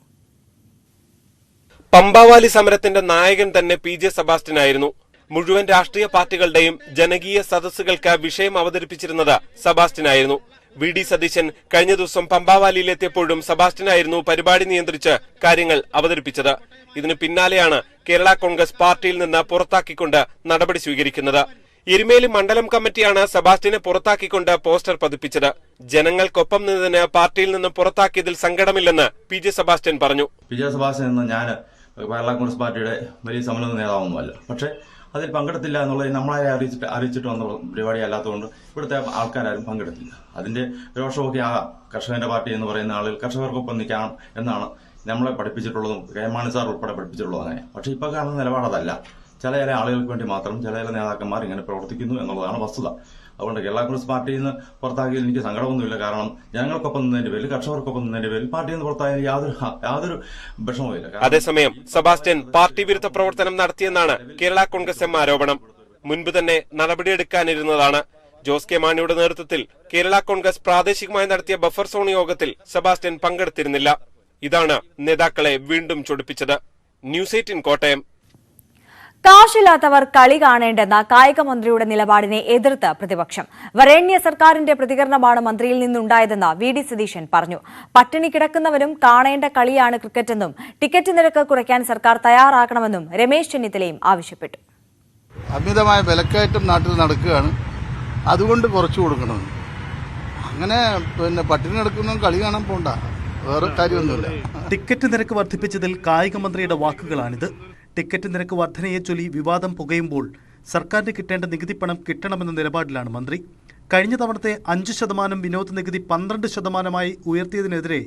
പമ്പാവാലി സമരത്തിന്റെ നായകൻ തന്നെ PJ സെബാസ്റ്റ്യനായിരുന്നു. മുഴുവൻ രാഷ്ട്രീയ പാർട്ടികളുടെയും ജനകീയ സദസ്സുകൾക്ക് വിഷയം അവതരിപ്പിച്ചിരുന്നത് സെബാസ്റ്റ്യനായിരുന്നു. VD സതീശൻ കഴിഞ്ഞ ദിവസം പമ്പാവാലിയിലെത്തിയപ്പോഴും സെബാസ്റ്റ്യനായിരുന്നു പരിപാടി നിയന്ത്രിച്ച് കാര്യങ്ങൾ അവതരിപ്പിച്ചത്. ഇതിന് പിന്നാലെയാണ് കേരള കോൺഗ്രസ് പാർട്ടിയിൽ നിന്ന് പുറത്താക്കിക്കൊണ്ട് നടപടി സ്വീകരിക്കുന്നത്. എരുമേലി മണ്ഡലം കമ്മിറ്റിയാണ് സെബാസ്റ്റ്യനെ പുറത്താക്കിക്കൊണ്ട് പോസ്റ്റർ പതിപ്പിച്ചത്. ജനങ്ങൾക്കൊപ്പം നിന്നതിന് പാർട്ടിയിൽ നിന്ന് പുറത്താക്കിയതിൽ സങ്കടമില്ലെന്ന് PJ സെബാസ്റ്റ്യൻ പറഞ്ഞു. PJ സെബാസ്റ്റ്യൻ എന്ന ഞാൻ കേരള കോൺഗ്രസ് പാർട്ടിയുടെ വലിയ സമര നേതാവൊന്നുമല്ല. പക്ഷേ അതിൽ പങ്കെടുത്തില്ല എന്നുള്ളത് നമ്മളെ അറിയിച്ചിട്ട് വന്ന പരിപാടി അല്ലാത്തതുകൊണ്ട് ഇവിടുത്തെ ആൾക്കാരും പങ്കെടുത്തില്ല. അതിന്റെ രോഷമൊക്കെ ആ കർഷകന്റെ പാർട്ടി എന്ന് പറയുന്ന ആളുകൾ കർഷകർക്കൊപ്പം നിൽക്കണം എന്നാണ് നമ്മളെ പഠിപ്പിച്ചിട്ടുള്ളതും KM മാണി സാർ ഉൾപ്പെടെ പഠിപ്പിച്ചിട്ടുള്ളതും അങ്ങനെ. പക്ഷെ ഇപ്പൊ കാണുന്ന നിലപാടതല്ല. ചില ആളുകൾക്ക് വേണ്ടി മാത്രം ചില നേതാക്കന്മാർ ഇങ്ങനെ പ്രവർത്തിക്കുന്നു എന്നുള്ളതാണ് വസ്തുത. അതുകൊണ്ട് കേരള കോൺഗ്രസ് പാർട്ടിയിൽ നിന്ന് പുറത്താക്കിയതിൽ എനിക്ക് സങ്കടമൊന്നുമില്ല. കാരണം ജനങ്ങൾക്കൊപ്പം നിന്നതിന്റെ പേരിൽ, കർഷകർക്കൊപ്പം നിന്നതിന്റെ പേരിൽ പാർട്ടിയിൽ നിന്ന് പുറത്തായാൽ യാതൊരു വിഷമവുമില്ല. അതേസമയം സെബാസ്റ്റ്യൻ പാർട്ടി വിരുദ്ധ പ്രവർത്തനം നടത്തിയെന്നാണ് കേരള കോൺഗ്രസ് M ആരോപണം. മുൻപ് തന്നെ നടപടിയെടുക്കാനിരുന്നതാണ്. ജോസ് കെ മാണിയുടെ നേതൃത്വത്തിൽ കേരള കോൺഗ്രസ് പ്രാദേശികമായി നടത്തിയ ബഫർ സോൺ യോഗത്തിൽ സെബാസ്റ്റ്യൻ പങ്കെടുത്തിരുന്നില്ല. ഇതാണ് നേതാക്കളെ വീണ്ടും ചൊടിപ്പിച്ചത്. ന്യൂസ് 18 കോട്ടയം. കാശില്ലാത്തവർ കളി കാണേണ്ടെന്ന കായിക മന്ത്രിയുടെ നിലപാടിനെ എതിർത്ത് പ്രതിപക്ഷം. വരേണ്യ സർക്കാരിന്റെ പ്രതികരണമാണ് മന്ത്രിയിൽ നിന്നുണ്ടായതെന്ന് വി.ഡി. സതീശൻ പറഞ്ഞു. പട്ടിണി കിടക്കുന്നവരും കാണേണ്ട കളിയാണ് ക്രിക്കറ്റെന്നും ടിക്കറ്റ് നിരക്ക് കുറയ്ക്കാൻ സർക്കാർ തയ്യാറാക്കണമെന്നും രമേശ് ചെന്നിത്തലയും ആവശ്യപ്പെട്ടു. അമിതമായ വിലക്കയറ്റം നാട്ടിൽ നടക്കുകയാണ്, അതുകൊണ്ട് കുറച്ചു കൊടുക്കണം. അങ്ങനെ പട്ടിണി കിടക്കുന്നതും കളി കാണാൻ പോണ്ട, വേറെ കാര്യമൊന്നുമില്ല. ടിക്കറ്റ് നിരക്ക് വർദ്ധിപ്പിച്ചതിൽ കായിക മന്ത്രിയുടെ വാക്കുകളാണിത്. ടിക്കറ്റ് നിരക്ക് വർധനയെ ചൊല്ലി വിവാദം പുകയുമ്പോൾ സർക്കാരിന് കിട്ടേണ്ട നികുതി പണം കിട്ടണമെന്ന നിലപാടിലാണ് മന്ത്രി. കഴിഞ്ഞ തവണത്തെ 5% വിനോദ നികുതി 12% ഉയർത്തിയതിനെതിരെ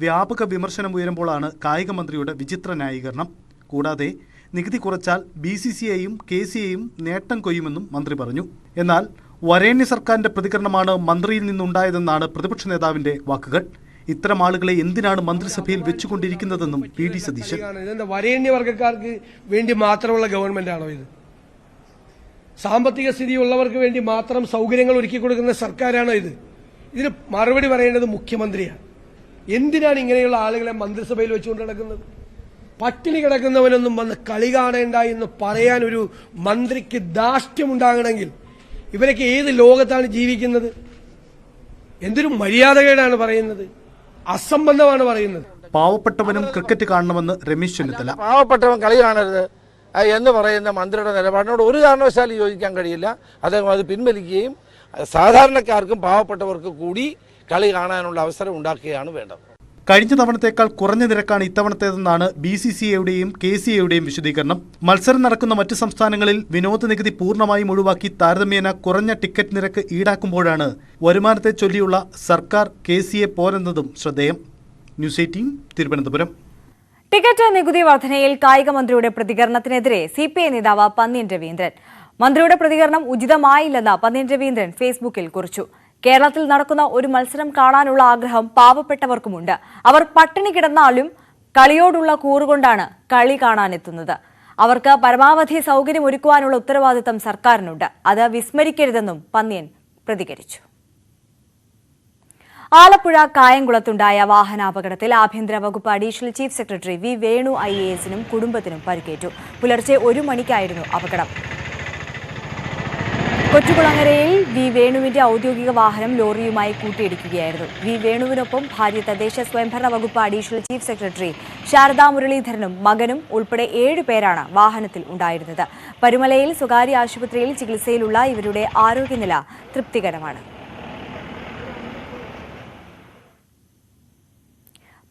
വ്യാപക വിമർശനം ഉയരുമ്പോഴാണ് കായിക മന്ത്രിയുടെ വിചിത്ര ന്യായീകരണം. കൂടാതെ നികുതി കുറച്ചാൽ BCCIയും KCAയും നേട്ടം കൊയ്യുമെന്നും മന്ത്രി പറഞ്ഞു. എന്നാൽ വരേണ്യ സർക്കാരിന്റെ പ്രതികരണമാണ് മന്ത്രിയിൽ നിന്നുണ്ടായതെന്നാണ് പ്രതിപക്ഷ നേതാവിന്റെ വാക്കുകൾ. ഇത്തരം ആളുകളെ എന്തിനാണ് മന്ത്രിസഭയിൽ വെച്ചുകൊണ്ടിരിക്കുന്നതെന്നും വി.ഡി. സതീശൻ. വരേണ്യവർഗക്കാർക്ക് വേണ്ടി മാത്രമുള്ള ഗവൺമെന്റാണോ ഇത്? സാമ്പത്തിക സ്ഥിതിയുള്ളവർക്ക് വേണ്ടി മാത്രം സൗകര്യങ്ങൾ ഒരുക്കി കൊടുക്കുന്ന സർക്കാരാണോ ഇത്? ഇതിന് മറുപടി പറയേണ്ടത് മുഖ്യമന്ത്രിയാണ്. എന്തിനാണ് ഇങ്ങനെയുള്ള ആളുകളെ മന്ത്രിസഭയിൽ വെച്ചുകൊണ്ട് നടക്കുന്നത്? പട്ടിണി കിടക്കുന്നവനൊന്നും വന്ന് കളി കാണേണ്ട എന്ന് പറയാൻ ഒരു മന്ത്രിക്ക് ധാർഷ്ട്യമുണ്ടാകണമെങ്കിൽ ഇവരൊക്കെ ഏത് ലോകത്താണ് ജീവിക്കുന്നത്? എന്തൊരു മര്യാദകേടാണ് പറയുന്നത്, അസംബന്ധമാണ് പറയുന്നത്. പാവപ്പെട്ടവനും ക്രിക്കറ്റ് കാണണമെന്ന് രമേശ് ചെന്നിത്തല. പാവപ്പെട്ടവൻ കളി കാണരുത് എന്ന് പറയുന്ന മന്ത്രിയുടെ നിലപാടിനോട് ഒരു കാരണവശാലും യോജിക്കാൻ കഴിയില്ല. അദ്ദേഹം അത് പിൻവലിക്കുകയും സാധാരണക്കാർക്കും പാവപ്പെട്ടവർക്കും കൂടി കളി കാണാനുള്ള അവസരം ഉണ്ടാക്കുകയാണ് വേണ്ടത്. കഴിഞ്ഞ തവണത്തേക്കാൾ കുറഞ്ഞ നിരക്കാണ് ഇത്തവണത്തേതെന്നാണ് BCCIയുടെയും KCAയുടെയും വിശദീകരണം. മത്സരം നടക്കുന്ന മറ്റ് സംസ്ഥാനങ്ങളിൽ വിനോദ നികുതി പൂർണ്ണമായും ഒഴിവാക്കി താരതമ്യേന കുറഞ്ഞ ടിക്കറ്റ് നിരക്ക് ഈടാക്കുമ്പോഴാണ് വരുമാനത്തെ ചൊല്ലിയുള്ള സർക്കാർ KCA പോരെന്നതും ശ്രദ്ധേയം. ന്യൂസ് 18 തിരുവനന്തപുരം. ടിക്കറ്റ് നികുതി വർധനയിൽ കായിക മന്ത്രിയുടെ പ്രതികരണത്തിനെതിരെ CPI നേതാവ് പന്ന്യൻ രവീന്ദ്രൻ. മന്ത്രിയുടെ പ്രതികരണം ഉചിതമായില്ലെന്ന് പന്ന്യൻ രവീന്ദ്രൻ ഫേസ്ബുക്കിൽ കുറിച്ചു. കേരളത്തിൽ നടക്കുന്ന ഒരു മത്സരം കാണാനുള്ള ആഗ്രഹം പാവപ്പെട്ടവർക്കുമുണ്ട്. അവർ പട്ടിണി കിടന്നാലും കളിയോടുള്ള കൂറുകൊണ്ടാണ് കളി കാണാനെത്തുന്നത്. അവർക്ക് പരമാവധി സൗകര്യം ഒരുക്കുവാനുള്ള ഉത്തരവാദിത്തം സർക്കാരിനുണ്ട്. അത് വിസ്മരിക്കരുതെന്നും പന്ന്യൻ പ്രതികരിച്ചു. ആലപ്പുഴ കായംകുളത്തുണ്ടായ വാഹനാപകടത്തിൽ ആഭ്യന്തര വകുപ്പ് additional chief secretary V. Venu IASനും കുടുംബത്തിനും പരിക്കേറ്റു. പുലർച്ചെ 1 മണിക്കായിരുന്നു അപകടം. കൊച്ചുകുളങ്ങരയിൽ വി. വേണുവിന്റെ ഔദ്യോഗിക വാഹനം ലോറിയുമായി കൂട്ടിയിടിക്കുകയായിരുന്നു. വി. വേണുവിനൊപ്പം ഭാര്യ തദ്ദേശ സ്വയംഭരണ വകുപ്പ് അഡീഷണൽ ചീഫ് സെക്രട്ടറി ശാരദാ മുരളീധരനും മകനും ഉൾപ്പെടെ 7 പേരാണ് വാഹനത്തിൽ ഉണ്ടായിരുന്നത്. പരുമലയിൽ സ്വകാര്യ ആശുപത്രിയിൽ ചികിത്സയിലുള്ള ഇവരുടെ ആരോഗ്യനില തൃപ്തികരമാണ്.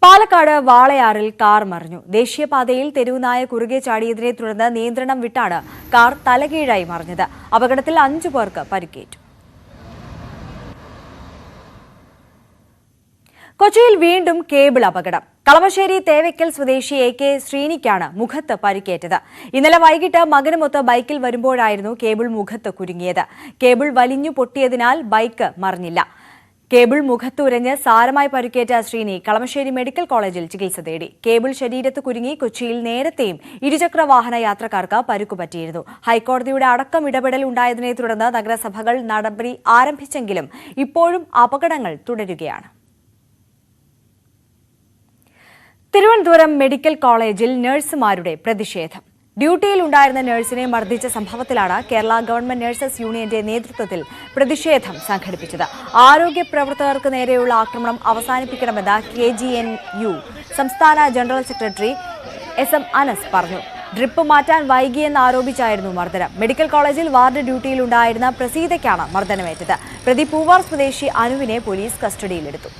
പാലക്കാട് വാളയാറിൽ കാർ മറിഞ്ഞു. ദേശീയപാതയിൽ തെരുവുനായ കുറുകെ ചാടിയതിനെ തുടർന്ന് നിയന്ത്രണം വിട്ടാണ് കാർ തലകീഴായി മറിഞ്ഞത്. അപകടത്തിൽ 5 പേർക്ക് പരിക്കേറ്റു. കൊച്ചിയിൽ വീണ്ടും കേബിൾ അപകടം. കളമശ്ശേരി തേവയ്ക്കൽ സ്വദേശി AK ശ്രീനിക്കാണ് മുഖത്ത് പരിക്കേറ്റത്. ഇന്നലെ വൈകിട്ട് മകനുമൊത്ത് ബൈക്കിൽ വരുമ്പോഴായിരുന്നു കേബിൾ മുഖത്ത് കുരുങ്ങിയത്. കേബിൾ വലിഞ്ഞു പൊട്ടിയതിനാൽ ബൈക്ക് മറിഞ്ഞില്ല. കേബിൾ മുഖത്തുരഞ്ഞ് സാരമായി പരിക്കേറ്റ ശ്രീനി കളമശ്ശേരി മെഡിക്കൽ കോളേജിൽ ചികിത്സ തേടി. കേബിൾ ശരീരത്ത് കുരുങ്ങി കൊച്ചിയിൽ നേരത്തെയും ഇരുചക്ര വാഹന യാത്രക്കാർക്ക് പരുക്കുപറ്റിയിരുന്നു. ഹൈക്കോടതിയുടെ അടക്കം ഇടപെടൽ ഉണ്ടായതിനെ തുടർന്ന് നഗരസഭകൾ നടപടി ആരംഭിച്ചെങ്കിലും ഇപ്പോഴും അപകടങ്ങൾ തുടരുകയാണ്. തിരുവനന്തപുരം മെഡിക്കൽ കോളേജിൽ നഴ്സുമാരുടെ പ്രതിഷേധം. ഡ്യൂട്ടിയിലുണ്ടായിരുന്ന നഴ്സിനെ മർദ്ദിച്ച സംഭവത്തിലാണ് കേരള ഗവൺമെന്റ് നഴ്സസ് യൂണിയന്റെ നേതൃത്വത്തിൽ പ്രതിഷേധം സംഘടിപ്പിച്ചത്. ആരോഗ്യ പ്രവർത്തകർക്ക് നേരെയുള്ള ആക്രമണം അവസാനിപ്പിക്കണമെന്ന് KGNU സംസ്ഥാന ജനറൽ സെക്രട്ടറി SM അനസ് പറഞ്ഞു. ഡ്രിപ്പ് മാറ്റാൻ വൈകിയെന്നാരോപിച്ചായിരുന്നു മർദ്ദനം. മെഡിക്കൽ കോളേജിൽ വാർഡ് ഡ്യൂട്ടിയിലുണ്ടായിരുന്ന പ്രസീതയ്ക്കാണ് മർദ്ദനമേറ്റത്. പ്രതി പൂവാർ സ്വദേശി അനുവിനെ പോലീസ് കസ്റ്റഡിയിലെടുത്തു.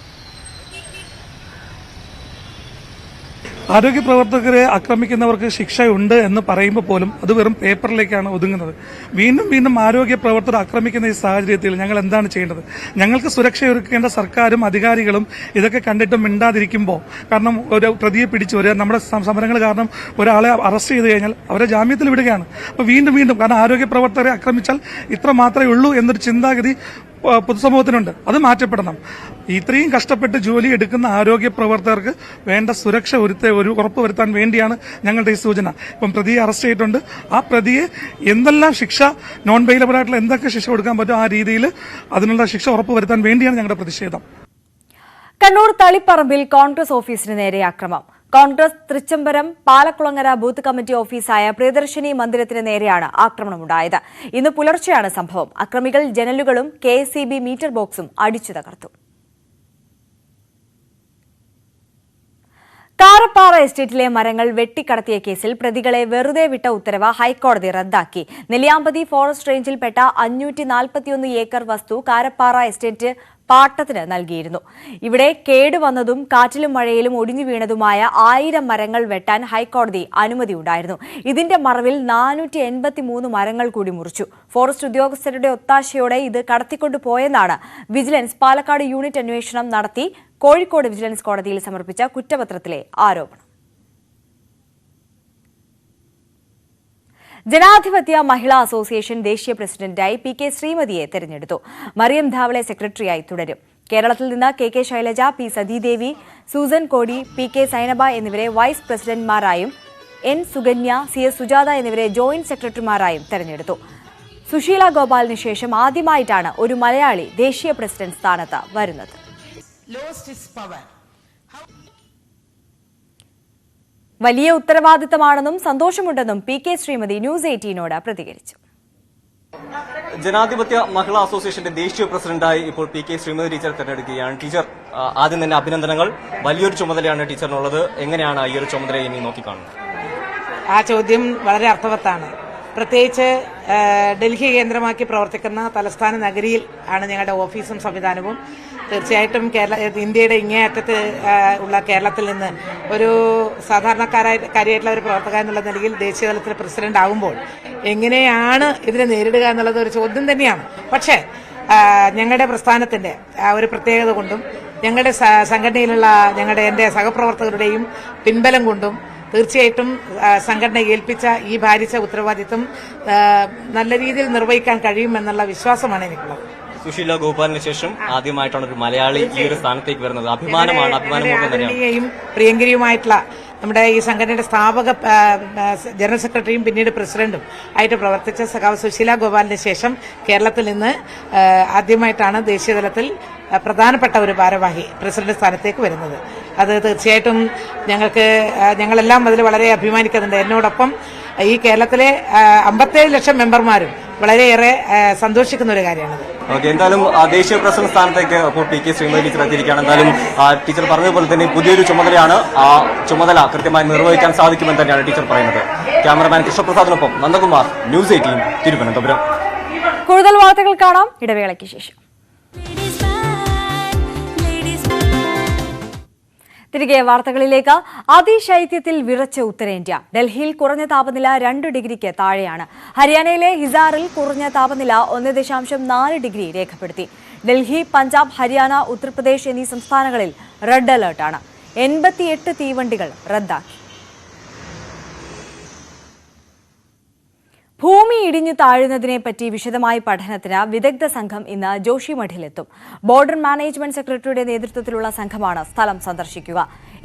ആരോഗ്യ പ്രവർത്തകരെ ആക്രമിക്കുന്നവർക്ക് ശിക്ഷയുണ്ട് എന്ന് പറയുമ്പോൾ പോലും അത് വെറും പേപ്പറിലേക്കാണ് ഒതുങ്ങുന്നത്. വീണ്ടും വീണ്ടും ആരോഗ്യ പ്രവർത്തകർ ആക്രമിക്കുന്ന ഈ സാഹചര്യത്തിൽ ഞങ്ങൾ എന്താണ് ചെയ്യേണ്ടത്? ഞങ്ങൾക്ക് സുരക്ഷയൊരുക്കേണ്ട സർക്കാരും അധികാരികളും ഇതൊക്കെ കണ്ടിട്ട് മിണ്ടാതിരിക്കുമ്പോൾ, കാരണം ഒരു പ്രതിയെ പിടിച്ച് നമ്മുടെ സമരങ്ങൾ കാരണം ഒരാളെ അറസ്റ്റ് ചെയ്ത് കഴിഞ്ഞാൽ അവരെ ജാമ്യത്തിൽ വിടുകയാണ്. അപ്പോൾ വീണ്ടും വീണ്ടും, കാരണം ആരോഗ്യ പ്രവർത്തകരെ ആക്രമിച്ചാൽ ഇത്ര മാത്രമേ ഉള്ളൂ എന്നൊരു ചിന്താഗതി പൊതുസമൂഹത്തിനുണ്ട്. അത് മാറ്റപ്പെടണം. ഇത്രയും കഷ്ടപ്പെട്ട് ജോലി എടുക്കുന്ന ആരോഗ്യ പ്രവർത്തകർക്ക് വേണ്ട സുരക്ഷ ഉറപ്പുവരുത്താൻ വേണ്ടിയാണ് ഞങ്ങളുടെ ഈ സൂചന. ഇപ്പം പ്രതിയെ അറസ്റ്റ് ചെയ്തിട്ടുണ്ട്. ആ പ്രതിയെ എന്തെല്ലാം ശിക്ഷ, നോൺ ബെയിലബിൾ ആയിട്ടുള്ള എന്തൊക്കെ ശിക്ഷ കൊടുക്കാൻ പറ്റും ആ രീതിയിൽ അതിനുള്ള ശിക്ഷ ഉറപ്പുവരുത്താൻ വേണ്ടിയാണ് ഞങ്ങളുടെ പ്രതിഷേധം. കണ്ണൂർ തളിപ്പറമ്പിൽ കോൺഗ്രസ് ഓഫീസിന് നേരെ ആക്രമണം. കോൺഗ്രസ് തൃച്ചംബരം പാലക്കുളങ്ങര ബൂത്ത് കമ്മിറ്റി ഓഫീസായ പ്രിയദർശിനി മന്ദിരത്തിന് നേരെയാണ് ആക്രമണമുണ്ടായത്. ഇന്ന് പുലർച്ചെയാണ് സംഭവം. അക്രമികൾ ജനലുകളും KSEB മീറ്റർ ബോക്സും അടിച്ചു തകർത്തു. കാരപ്പാറ എസ്റ്റേറ്റിലെ മരങ്ങൾ വെട്ടിക്കടത്തിയ കേസിൽ പ്രതികളെ വെറുതെ വിട്ട ഉത്തരവ് ഹൈക്കോടതി റദ്ദാക്കി. നെല്ലിയാമ്പതി ഫോറസ്റ്റ് റേഞ്ചിൽപ്പെട്ട 541 ഏക്കർ വസ്തു കാരപ്പാറ എസ്റ്റേറ്റ് പാട്ടത്തിന് നൽകിയിരുന്നു. ഇവിടെ കേടുവന്നതും കാറ്റിലും മഴയിലും ഒടിഞ്ഞു വീണതുമായ 1000 മരങ്ങൾ വെട്ടാൻ ഹൈക്കോടതി അനുമതിയുണ്ടായിരുന്നു. ഇതിന്റെ മറവിൽ 483 മരങ്ങൾ കൂടി മുറിച്ചു. ഫോറസ്റ്റ് ഉദ്യോഗസ്ഥരുടെ ഒത്താശയോടെ ഇത് കടത്തിക്കൊണ്ടുപോയെന്നാണ് വിജിലൻസ് പാലക്കാട് യൂണിറ്റ് അന്വേഷണം നടത്തി കോഴിക്കോട് വിജിലൻസ് കോടതിയിൽ സമർപ്പിച്ച കുറ്റപത്രത്തിലെ ആരോപണം. ജനാധിപത്യ മഹിളാ അസോസിയേഷൻ ദേശീയ പ്രസിഡന്റായി PK ശ്രീമതിയെ തെരഞ്ഞെടുത്തു. മറിയം ധാവളെ സെക്രട്ടറിയായി തുടരും. കേരളത്തിൽ നിന്ന് KK Shailaja, P Sathidevi, Susan Kodi, PK Zainaba എന്നിവരെ വൈസ് പ്രസിഡന്റുമാരായും N സുകന്യ, CS സുജാത എന്നിവരെ ജോയിന്റ് സെക്രട്ടറിമാരായും തെരഞ്ഞെടുത്തു. സുശീല ഗോപാലിന് ശേഷം ആദ്യമായിട്ടാണ് ഒരു മലയാളി ദേശീയ പ്രസിഡന്റ് സ്ഥാനത്ത് വരുന്നത്. വലിയ ഉത്തരവാദിത്തമാണെന്നും സന്തോഷമുണ്ടെന്നും PK ശ്രീമതി ന്യൂസ് 18നോട് പ്രതികരിച്ചു. ജനാധിപത്യ മഹിളാ അസോസിയേഷന്റെ ദേശീയ പ്രസിഡന്റായി ഇപ്പോൾ PK ശ്രീമതി ടീച്ചർ തെരഞ്ഞെടുക്കുകയാണ്. ടീച്ചർ, ആദ്യം തന്നെ അഭിനന്ദനങ്ങൾ. വലിയൊരു ചുമതലയാണ് ടീച്ചറിനുള്ളത്. എങ്ങനെയാണ് ഈ ഒരു ചുമതല ഇനി നോക്കിക്കാണുന്നത്? ആ ചോദ്യം വളരെ അർത്ഥവത്താണ്. പ്രത്യേകിച്ച് ഡൽഹി കേന്ദ്രമാക്കി പ്രവർത്തിക്കുന്ന തലസ്ഥാന നഗരിയിൽ ആണ് ഞങ്ങളുടെ ഓഫീസും സംവിധാനവും. തീർച്ചയായിട്ടും ഇന്ത്യയുടെ ഇങ്ങേയറ്റത്ത് ഉള്ള കേരളത്തിൽ നിന്ന് ഒരു സാധാരണക്കാരായിട്ടുള്ള ഒരു പ്രവർത്തക എന്നുള്ള നിലയിൽ ദേശീയതലത്തിൽ പ്രസിഡന്റ് ആകുമ്പോൾ എങ്ങനെയാണ് ഇതിനെ നേരിടുക എന്നുള്ളത് ഒരു ചോദ്യം തന്നെയാണ്. പക്ഷേ ഞങ്ങളുടെ പ്രസ്ഥാനത്തിന്റെ ഒരു പ്രത്യേകത കൊണ്ടും ഞങ്ങളുടെ സംഘടനയിലുള്ള എന്റെ സഹപ്രവർത്തകരുടെയും പിൻബലം കൊണ്ടും തീർച്ചയായിട്ടും സംഘടന ഏൽപ്പിച്ച ഈ ഭാരിച്ച ഉത്തരവാദിത്വം നല്ല രീതിയിൽ നിർവഹിക്കാൻ കഴിയുമെന്നുള്ള വിശ്വാസമാണ് എനിക്കുള്ളത്. സുശീല ഗോപാലിന് ശേഷം ആദ്യമായിട്ടാണ് ഒരു മലയാളി ഈ ഒരു സ്ഥാനത്തേക്ക് വരുന്നത്. അഭിമാനമാണ്. പ്രിയങ്കരിയുമായിട്ടുള്ള നമ്മുടെ ഈ സംഘടനയുടെ സ്ഥാപക ജനറൽ സെക്രട്ടറിയും പിന്നീട് പ്രസിഡന്റും ആയിട്ട് പ്രവർത്തിച്ച സഖാവ് സുശീല ഗോപാലിന് ശേഷം കേരളത്തിൽ നിന്ന് ആദ്യമായിട്ടാണ് ദേശീയതലത്തിൽ പ്രധാനപ്പെട്ട ഒരു ഭാരവാഹി പ്രസിഡന്റ് സ്ഥാനത്തേക്ക് വരുന്നത്. അത് തീർച്ചയായിട്ടും ഞങ്ങളെല്ലാം അതിൽ വളരെ അഭിമാനിക്കുന്നുണ്ട്. എന്നോടൊപ്പം ഈ കേരളത്തിലെ 57 ലക്ഷം മെമ്പർമാരും വളരെയേറെ സന്തോഷിക്കുന്ന ഒരു കാര്യമാണ്. എന്തായാലും ദേശീയ പ്രസിഡന്റ് സ്ഥാനത്തേക്ക് ഇപ്പോൾ PK ശ്രീമതി ടീച്ചർ എത്തിയിരിക്കുകയാണ്. എന്തായാലും ടീച്ചർ പറഞ്ഞതുപോലെ തന്നെ പുതിയൊരു ചുമതലയാണ്. ആ ചുമതല കൃത്യമായി നിർവഹിക്കാൻ സാധിക്കുമെന്ന് തന്നെയാണ് ടീച്ചർ പറയുന്നത്. ക്യാമറമാൻ കൃഷ്ണപ്രസാദിനൊപ്പം നന്ദകുമാർ, ന്യൂസ് 18 തിരുവനന്തപുരം. കൂടുതൽ വാർത്തകൾ കാണാം ഇടവേളയ്ക്ക് ശേഷം. തിരികെ വാർത്തകളിലേക്ക്. അതിശൈത്യത്തിൽ വിറച്ച ഉത്തരേന്ത്യ. ഡൽഹിയിൽ കുറഞ്ഞ താപനില 2 ഡിഗ്രിക്ക് താഴെയാണ്. ഹരിയാനയിലെ ഹിസാറിൽ കുറഞ്ഞ താപനില 1.4 ഡിഗ്രി രേഖപ്പെടുത്തി. ഡൽഹി, പഞ്ചാബ്, ഹരിയാന, ഉത്തർപ്രദേശ് എന്നീ സംസ്ഥാനങ്ങളിൽ റെഡ് അലർട്ടാണ്. 88 തീവണ്ടികൾ റദ്ദാക്കി. ഭൂമി ഇടിഞ്ഞു താഴുന്നതിനെപ്പറ്റി വിശദമായ പഠനത്തിന് വിദഗ്ധ സംഘം ഇന്ന് ജോഷിമഠിലെത്തും. ബോർഡർ മാനേജ്മെന്റ് സെക്രട്ടറിയുടെ നേതൃത്വത്തിലുള്ള സംഘമാണ് സ്ഥലം സന്ദർശിക്കുക.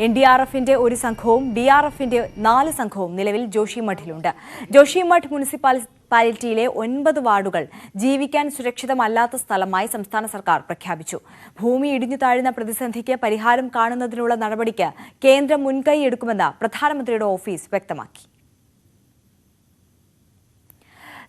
NDRFന്റെ 1 സംഘവും DRFന്റെ 4 സംഘവും നിലവിൽ ജോഷിമഠിലുണ്ട്. ജോഷിമഠ് മുനിസിപ്പാലിറ്റിയിലെ 9 വാർഡുകൾ ജീവിക്കാൻ സുരക്ഷിതമല്ലാത്ത സ്ഥലമായി സംസ്ഥാന സർക്കാർ പ്രഖ്യാപിച്ചു. ഭൂമി ഇടിഞ്ഞു താഴുന്ന പ്രതിസന്ധിക്ക് പരിഹാരം കാണുന്നതിനുള്ള നടപടിക്ക് കേന്ദ്രം മുൻകൈയെടുക്കുമെന്ന് പ്രധാനമന്ത്രിയുടെ ഓഫീസ് വ്യക്തമാക്കി.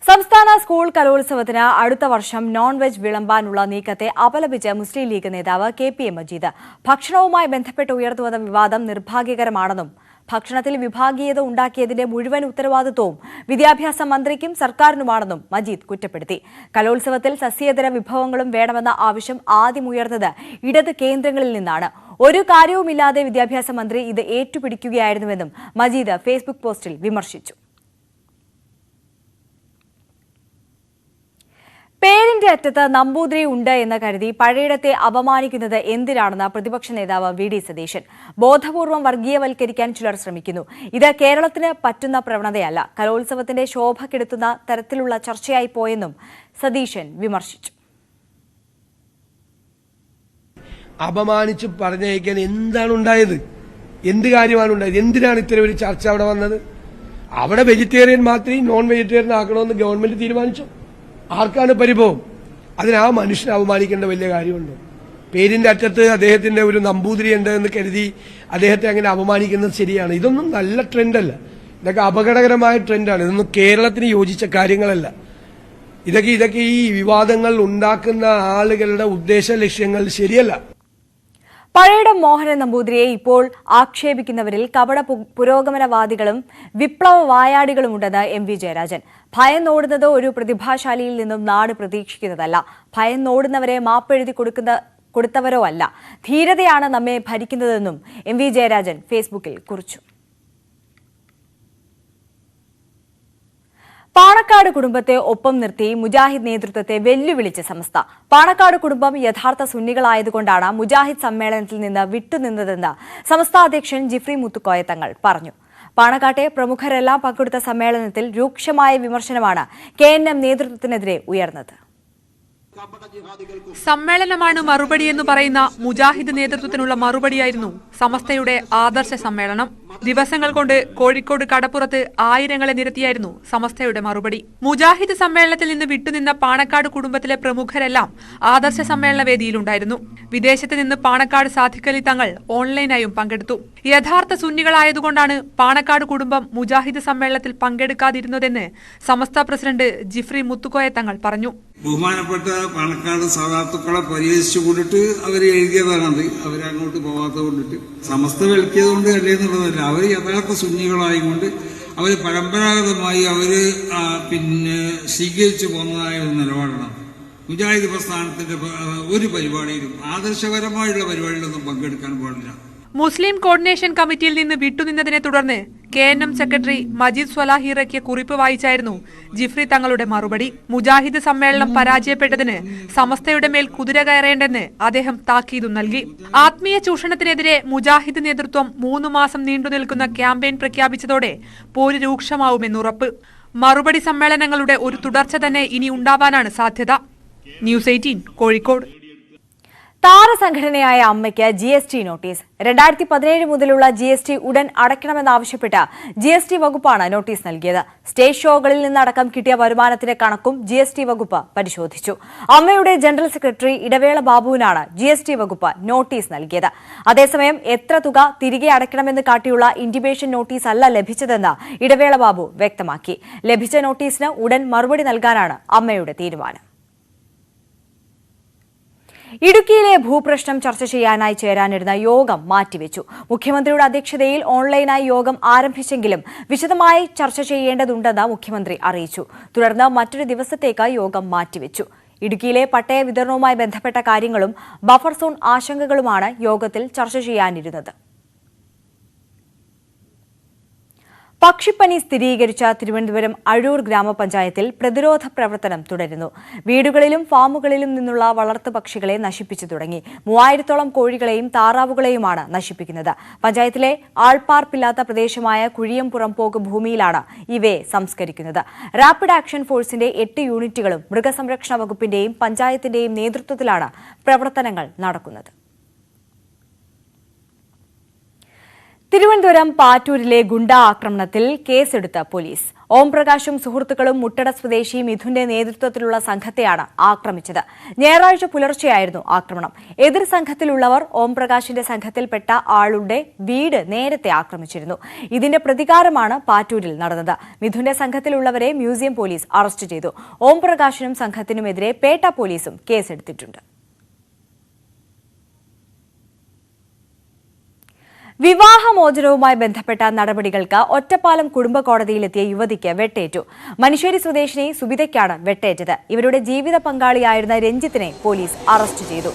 സംസ്ഥാന സ്കൂൾ കലോത്സവത്തിന് അടുത്ത വർഷം നോൺ വെജ് വിളമ്പാനുള്ള നീക്കത്തെ അപലപിച്ച് മുസ്ലിം ലീഗ് നേതാവ് KPM മജീദ്. ഭക്ഷണവുമായി ബന്ധപ്പെട്ട് ഉയർന്നുവന്ന വിവാദം നിർഭാഗ്യകരമാണെന്നും ഭക്ഷണത്തിൽ വിഭാഗീയത ഉണ്ടാക്കിയതിന്റെ മുഴുവൻ ഉത്തരവാദിത്വവും വിദ്യാഭ്യാസ മന്ത്രിക്കും സർക്കാരിനുമാണെന്നും മജീദ് കുറ്റപ്പെടുത്തി. കലോത്സവത്തിൽ സസ്യേതര വിഭവങ്ങളും വേണമെന്ന ആവശ്യം ആദ്യം ഉയർന്നത് ഇടത് കേന്ദ്രങ്ങളിൽ നിന്നാണ്. ഒരു കാര്യവുമില്ലാതെ വിദ്യാഭ്യാസ മന്ത്രി ഇത് ഏറ്റുപിടിക്കുകയായിരുന്നുവെന്നും മജീദ് ഫേസ്ബുക്ക് പോസ്റ്റിൽ വിമർശിച്ചു. പേരിന്റെ അറ്റത്ത് നമ്പൂതിരി ഉണ്ട് എന്ന് കരുതി പഴയിടത്തെ അപമാനിക്കുന്നത് എന്തിനാണെന്ന് പ്രതിപക്ഷ നേതാവ് VD സതീശൻ. ബോധപൂർവം വർഗീയവൽക്കരിക്കാൻ ചിലർ ശ്രമിക്കുന്നു. ഇത് കേരളത്തിന് പറ്റുന്ന പ്രവണതയല്ല. കലോത്സവത്തിന്റെ ശോഭ കെടുത്തുന്ന തരത്തിലുള്ള ചർച്ചയായി പോയെന്നും സതീശൻ വിമർശിച്ചു. അപമാനിച്ച് പറഞ്ഞയക്കാൻ എന്താണ് ഉണ്ടായത്? എന്ത് കാര്യമാണ് ഉണ്ടായത്? എന്തിനാണ് ഇത്തരം ഒരു ചർച്ച അവിടെ വന്നത്? അവിടെ വെജിറ്റേറിയൻ മാത്രം നോൺ വെജിറ്റേറിയൻ ആക്കണമെന്ന് ഗവൺമെന്റ് തീരുമാനിച്ചു. ആർക്കാണ് പരിഭവം? അതിന് ആ മനുഷ്യനെ അപമാനിക്കേണ്ട വലിയ കാര്യമുണ്ടോ? പേരിന്റെ അറ്റത്ത് അദ്ദേഹത്തിന്റെ ഒരു നമ്പൂതിരി ഉണ്ട് എന്ന് കരുതി അദ്ദേഹത്തെ അങ്ങനെ അപമാനിക്കുന്നത് ശരിയാണ്? ഇതൊന്നും നല്ല ട്രെൻഡല്ല. ഇതൊക്കെ അപകടകരമായ ട്രെൻഡാണ്. ഇതൊന്നും കേരളത്തിന് യോജിച്ച കാര്യങ്ങളല്ല. ഇതൊക്കെ ഈ വിവാദങ്ങൾ ഉണ്ടാക്കുന്ന ആളുകളുടെ ഉദ്ദേശ ലക്ഷ്യങ്ങൾ ശരിയല്ല. പഴയിടം മോഹനൻ നമ്പൂതിരിയെ ഇപ്പോൾ ആക്ഷേപിക്കുന്നവരിൽ കപട പുരോഗമനവാദികളും വിപ്ലവ വായാടികളുമുണ്ടെന്ന് എം വി ജയരാജൻ. ഭയന്നോടുന്നത് ഒരു പ്രതിഭാശാലിയിൽ നിന്നും നാട് പ്രതീക്ഷിക്കുന്നതല്ല. ഭയന്നോടുന്നവരെ മാപ്പെഴുതി കൊടുത്തവരോ അല്ല. ധീരതയാണ് നമ്മെ ഭരിക്കുന്നതെന്നും എം വി ജയരാജൻ ഫേസ്ബുക്കിൽ കുറിച്ചു. പാണക്കാട് കുടുംബത്തെ ഒപ്പം നിർത്തി മുജാഹിദ് നേതൃത്വത്തെ വെല്ലുവിളിച്ച് സമസ്ത. പാണക്കാട് കുടുംബം യഥാർത്ഥ സുന്നികളായതുകൊണ്ടാണ് മുജാഹിദ് സമ്മേളനത്തിൽ നിന്ന് വിട്ടുനിന്നതെന്ന് സമസ്ത അധ്യക്ഷൻ ജിഫ്രി മുത്തുക്കോയ തങ്ങൾ പറഞ്ഞു. പാണക്കാട്ടെ പ്രമുഖരെല്ലാം പങ്കെടുത്ത സമ്മേളനത്തിൽ രൂക്ഷമായ വിമർശനമാണ് KNM നേതൃത്വത്തിനെതിരെ ഉയർന്നത്. സമ്മേളനമാണ് മറുപടിയെന്ന് പറയുന്ന മുജാഹിദ് നേതൃത്വത്തിനുള്ള മറുപടിയായിരുന്നു സമസ്തയുടെ ആദർശ സമ്മേളനം. ദിവസങ്ങൾ കൊണ്ട് കോഴിക്കോട് കടപ്പുറത്ത് ആയിരങ്ങളെ നിരത്തിയായിരുന്നു സമസ്തയുടെ മറുപടി. മുജാഹിദ് സമ്മേളനത്തിൽ നിന്ന് വിട്ടുനിന്ന പാണക്കാട് കുടുംബത്തിലെ പ്രമുഖരെല്ലാം ആദർശ സമ്മേളന വേദിയിലുണ്ടായിരുന്നു. വിദേശത്ത് നിന്ന് പാണക്കാട് സാദിഖലി തങ്ങൾ ഓൺലൈനായും പങ്കെടുത്തു. യഥാർത്ഥ സുന്നികളായതുകൊണ്ടാണ് പാണക്കാട് കുടുംബം മുജാഹിദ് സമ്മേളനത്തിൽ പങ്കെടുക്കാതിരുന്നതെന്ന് സമസ്ത പ്രസിഡന്റ് ജിഫ്രി മുത്തുക്കോയ തങ്ങൾ പറഞ്ഞു. ബഹുമാനപ്പെട്ട പാണക്കാട് സഹാത്തുക്കളെ പരിഹസിച്ചു കൊണ്ടിട്ട് അവർ എഴുതിയതാണത്. അവരങ്ങോട്ട് പോകാത്തത് കൊണ്ടിട്ട് സമസ്ത വിളിക്കിയത് കൊണ്ട് അല്ലേ എന്നുള്ളതല്ല. അവർ യഥാർത്ഥ സുന്നികളായതുകൊണ്ട് അവർ പരമ്പരാഗതമായി സ്വീകരിച്ചു പോകുന്നതായ ഒരു നിലപാടാണ്. മുജാഹിദ് പ്രസ്ഥാനത്തിന്റെ ഒരു പരിപാടിയിലും ആദർശപരമായുള്ള പരിപാടിയിലൊന്നും പങ്കെടുക്കാൻ പാടില്ല. മുസ്ലിം കോർഡിനേഷൻ കമ്മിറ്റിയിൽ നിന്ന് വിട്ടുനിന്നതിനെ തുടർന്ന് KNM സെക്രട്ടറി മജീദ് സ്വലാഹി ഇറക്കിയ കുറിപ്പ് വായിച്ചായിരുന്നു ജിഫ്രി തങ്ങളുടെ മറുപടി. മുജാഹിദ് സമ്മേളനം പരാജയപ്പെട്ടതിന് സമസ്തയുടെ മേൽ കുതിര കയറേണ്ടെന്ന് അദ്ദേഹം താക്കീതും നൽകി. ആത്മീയ ചൂഷണത്തിനെതിരെ മുജാഹിദ് നേതൃത്വം 3 മാസം നീണ്ടുനിൽക്കുന്ന ക്യാമ്പയിൻ പ്രഖ്യാപിച്ചതോടെ പോര് രൂക്ഷമാവുമെന്നുറപ്പ്. മറുപടി സമ്മേളനങ്ങളുടെ ഒരു തുടർച്ച തന്നെ ഇനി ഉണ്ടാവാനാണ് സാധ്യത. ന്യൂസ് 18 കോഴിക്കോട്. താരസംഘടനയായ അമ്മയ്ക്ക് GST നോട്ടീസ്. 2017 മുതലുള്ള GST ഉടൻ അടയ്ക്കണമെന്നാവശ്യപ്പെട്ട് GST വകുപ്പാണ് നോട്ടീസ് നൽകിയത്. സ്റ്റേജ് ഷോകളിൽ നിന്നടക്കം കിട്ടിയ വരുമാനത്തിന്റെ കണക്കും GST വകുപ്പ് പരിശോധിച്ചു. അമ്മയുടെ ജനറൽ സെക്രട്ടറി ഇടവേള ബാബുവിനാണ് GST വകുപ്പ് നോട്ടീസ് നൽകിയത്. അതേസമയം എത്ര തുക തിരികെ അടയ്ക്കണമെന്ന് കാട്ടിയുള്ള ഇന്റിമേഷൻ നോട്ടീസ് അല്ല ലഭിച്ചതെന്ന് ഇടവേള ബാബു വ്യക്തമാക്കി. ലഭിച്ച നോട്ടീസിന് ഉടൻ മറുപടി നൽകാനാണ് അമ്മയുടെ തീരുമാനം. ഇടുക്കിയിലെ ഭൂപ്രശ്നം ചർച്ച ചെയ്യാനായി ചേരാനിരുന്ന യോഗം മാറ്റിവെച്ചു. മുഖ്യമന്ത്രിയുടെ അധ്യക്ഷതയിൽ ഓൺലൈനായി യോഗം ആരംഭിച്ചെങ്കിലും വിശദമായി ചർച്ച ചെയ്യേണ്ടതുണ്ടെന്ന് മുഖ്യമന്ത്രി അറിയിച്ചു. തുടർന്ന് മറ്റൊരു ദിവസത്തേക്ക് യോഗം മാറ്റിവെച്ചു. ഇടുക്കിയിലെ പട്ടയ വിതരണവുമായി ബന്ധപ്പെട്ട കാര്യങ്ങളും ബഫർ സോൺ ആശങ്കകളുമാണ് യോഗത്തിൽ ചർച്ച ചെയ്യാനിരുന്നത്. പക്ഷിപ്പനി സ്ഥിരീകരിച്ച തിരുവനന്തപുരം അഴൂർ ഗ്രാമപഞ്ചായത്തിൽ പ്രതിരോധ പ്രവർത്തനം തുടരുന്നു. വീടുകളിലും ഫാമുകളിലും നിന്നുള്ള വളർത്തു പക്ഷികളെ നശിപ്പിച്ചു തുടങ്ങി. 3000-ഓളം കോഴികളെയും താറാവുകളെയുമാണ് നശിപ്പിക്കുന്നത്. പഞ്ചായത്തിലെ ആൾപ്പാർപ്പില്ലാത്ത പ്രദേശമായ കുഴിയംപുറം പോക്ക് ഭൂമിയിലാണ് ഇവയെ സംസ്കരിക്കുന്നത്. റാപ്പിഡ് ആക്ഷൻ ഫോഴ്സിന്റെ 8 യൂണിറ്റുകളും മൃഗസംരക്ഷണ വകുപ്പിന്റെയും പഞ്ചായത്തിന്റെയും നേതൃത്വത്തിലാണ് പ്രവർത്തനങ്ങൾ നടക്കുന്നത്. തിരുവനന്തപുരം പാറ്റൂരിലെ ഗുണ്ടാ ആക്രമണത്തിൽ കേസെടുത്ത പോലീസ്. ഓംപ്രകാശും സുഹൃത്തുക്കളും മുട്ടട സ്വദേശി മിഥുന്റെ നേതൃത്വത്തിലുള്ള സംഘത്തെയാണ് ആക്രമിച്ചത്. ഞായറാഴ്ച പുലർച്ചെയായിരുന്നു ആക്രമണം. എതിർ സംഘത്തിലുള്ളവർ ഓംപ്രകാശിന്റെ സംഘത്തിൽപ്പെട്ട ആളുടെ വീട് നേരത്തെ ആക്രമിച്ചിരുന്നു. ഇതിന്റെ പ്രതികാരമാണ് പാറ്റൂരിൽ നടന്നത്. മിഥുന്റെ സംഘത്തിലുള്ളവരെ മ്യൂസിയം പോലീസ് അറസ്റ്റ് ചെയ്തു. ഓംപ്രകാശിനും സംഘത്തിനുമെതിരെ പേട്ട പോലീസും കേസെടുത്തിട്ടുണ്ട്. വിവാഹമോചനവുമായി ബന്ധപ്പെട്ട നടപടികൾക്ക് ഒറ്റപ്പാലം കുടുംബ കോടതിയിലെത്തിയ യുവതിക്ക് വെട്ടേറ്റു. മനുശ്ശേരി സ്വദേശിനി സുബിതയ്ക്കാണ് വെട്ടേറ്റത്. ഇവരുടെ ജീവിത പങ്കാളിയായിരുന്ന രഞ്ജിത്തിനെ പോലീസ് അറസ്റ്റ് ചെയ്തു.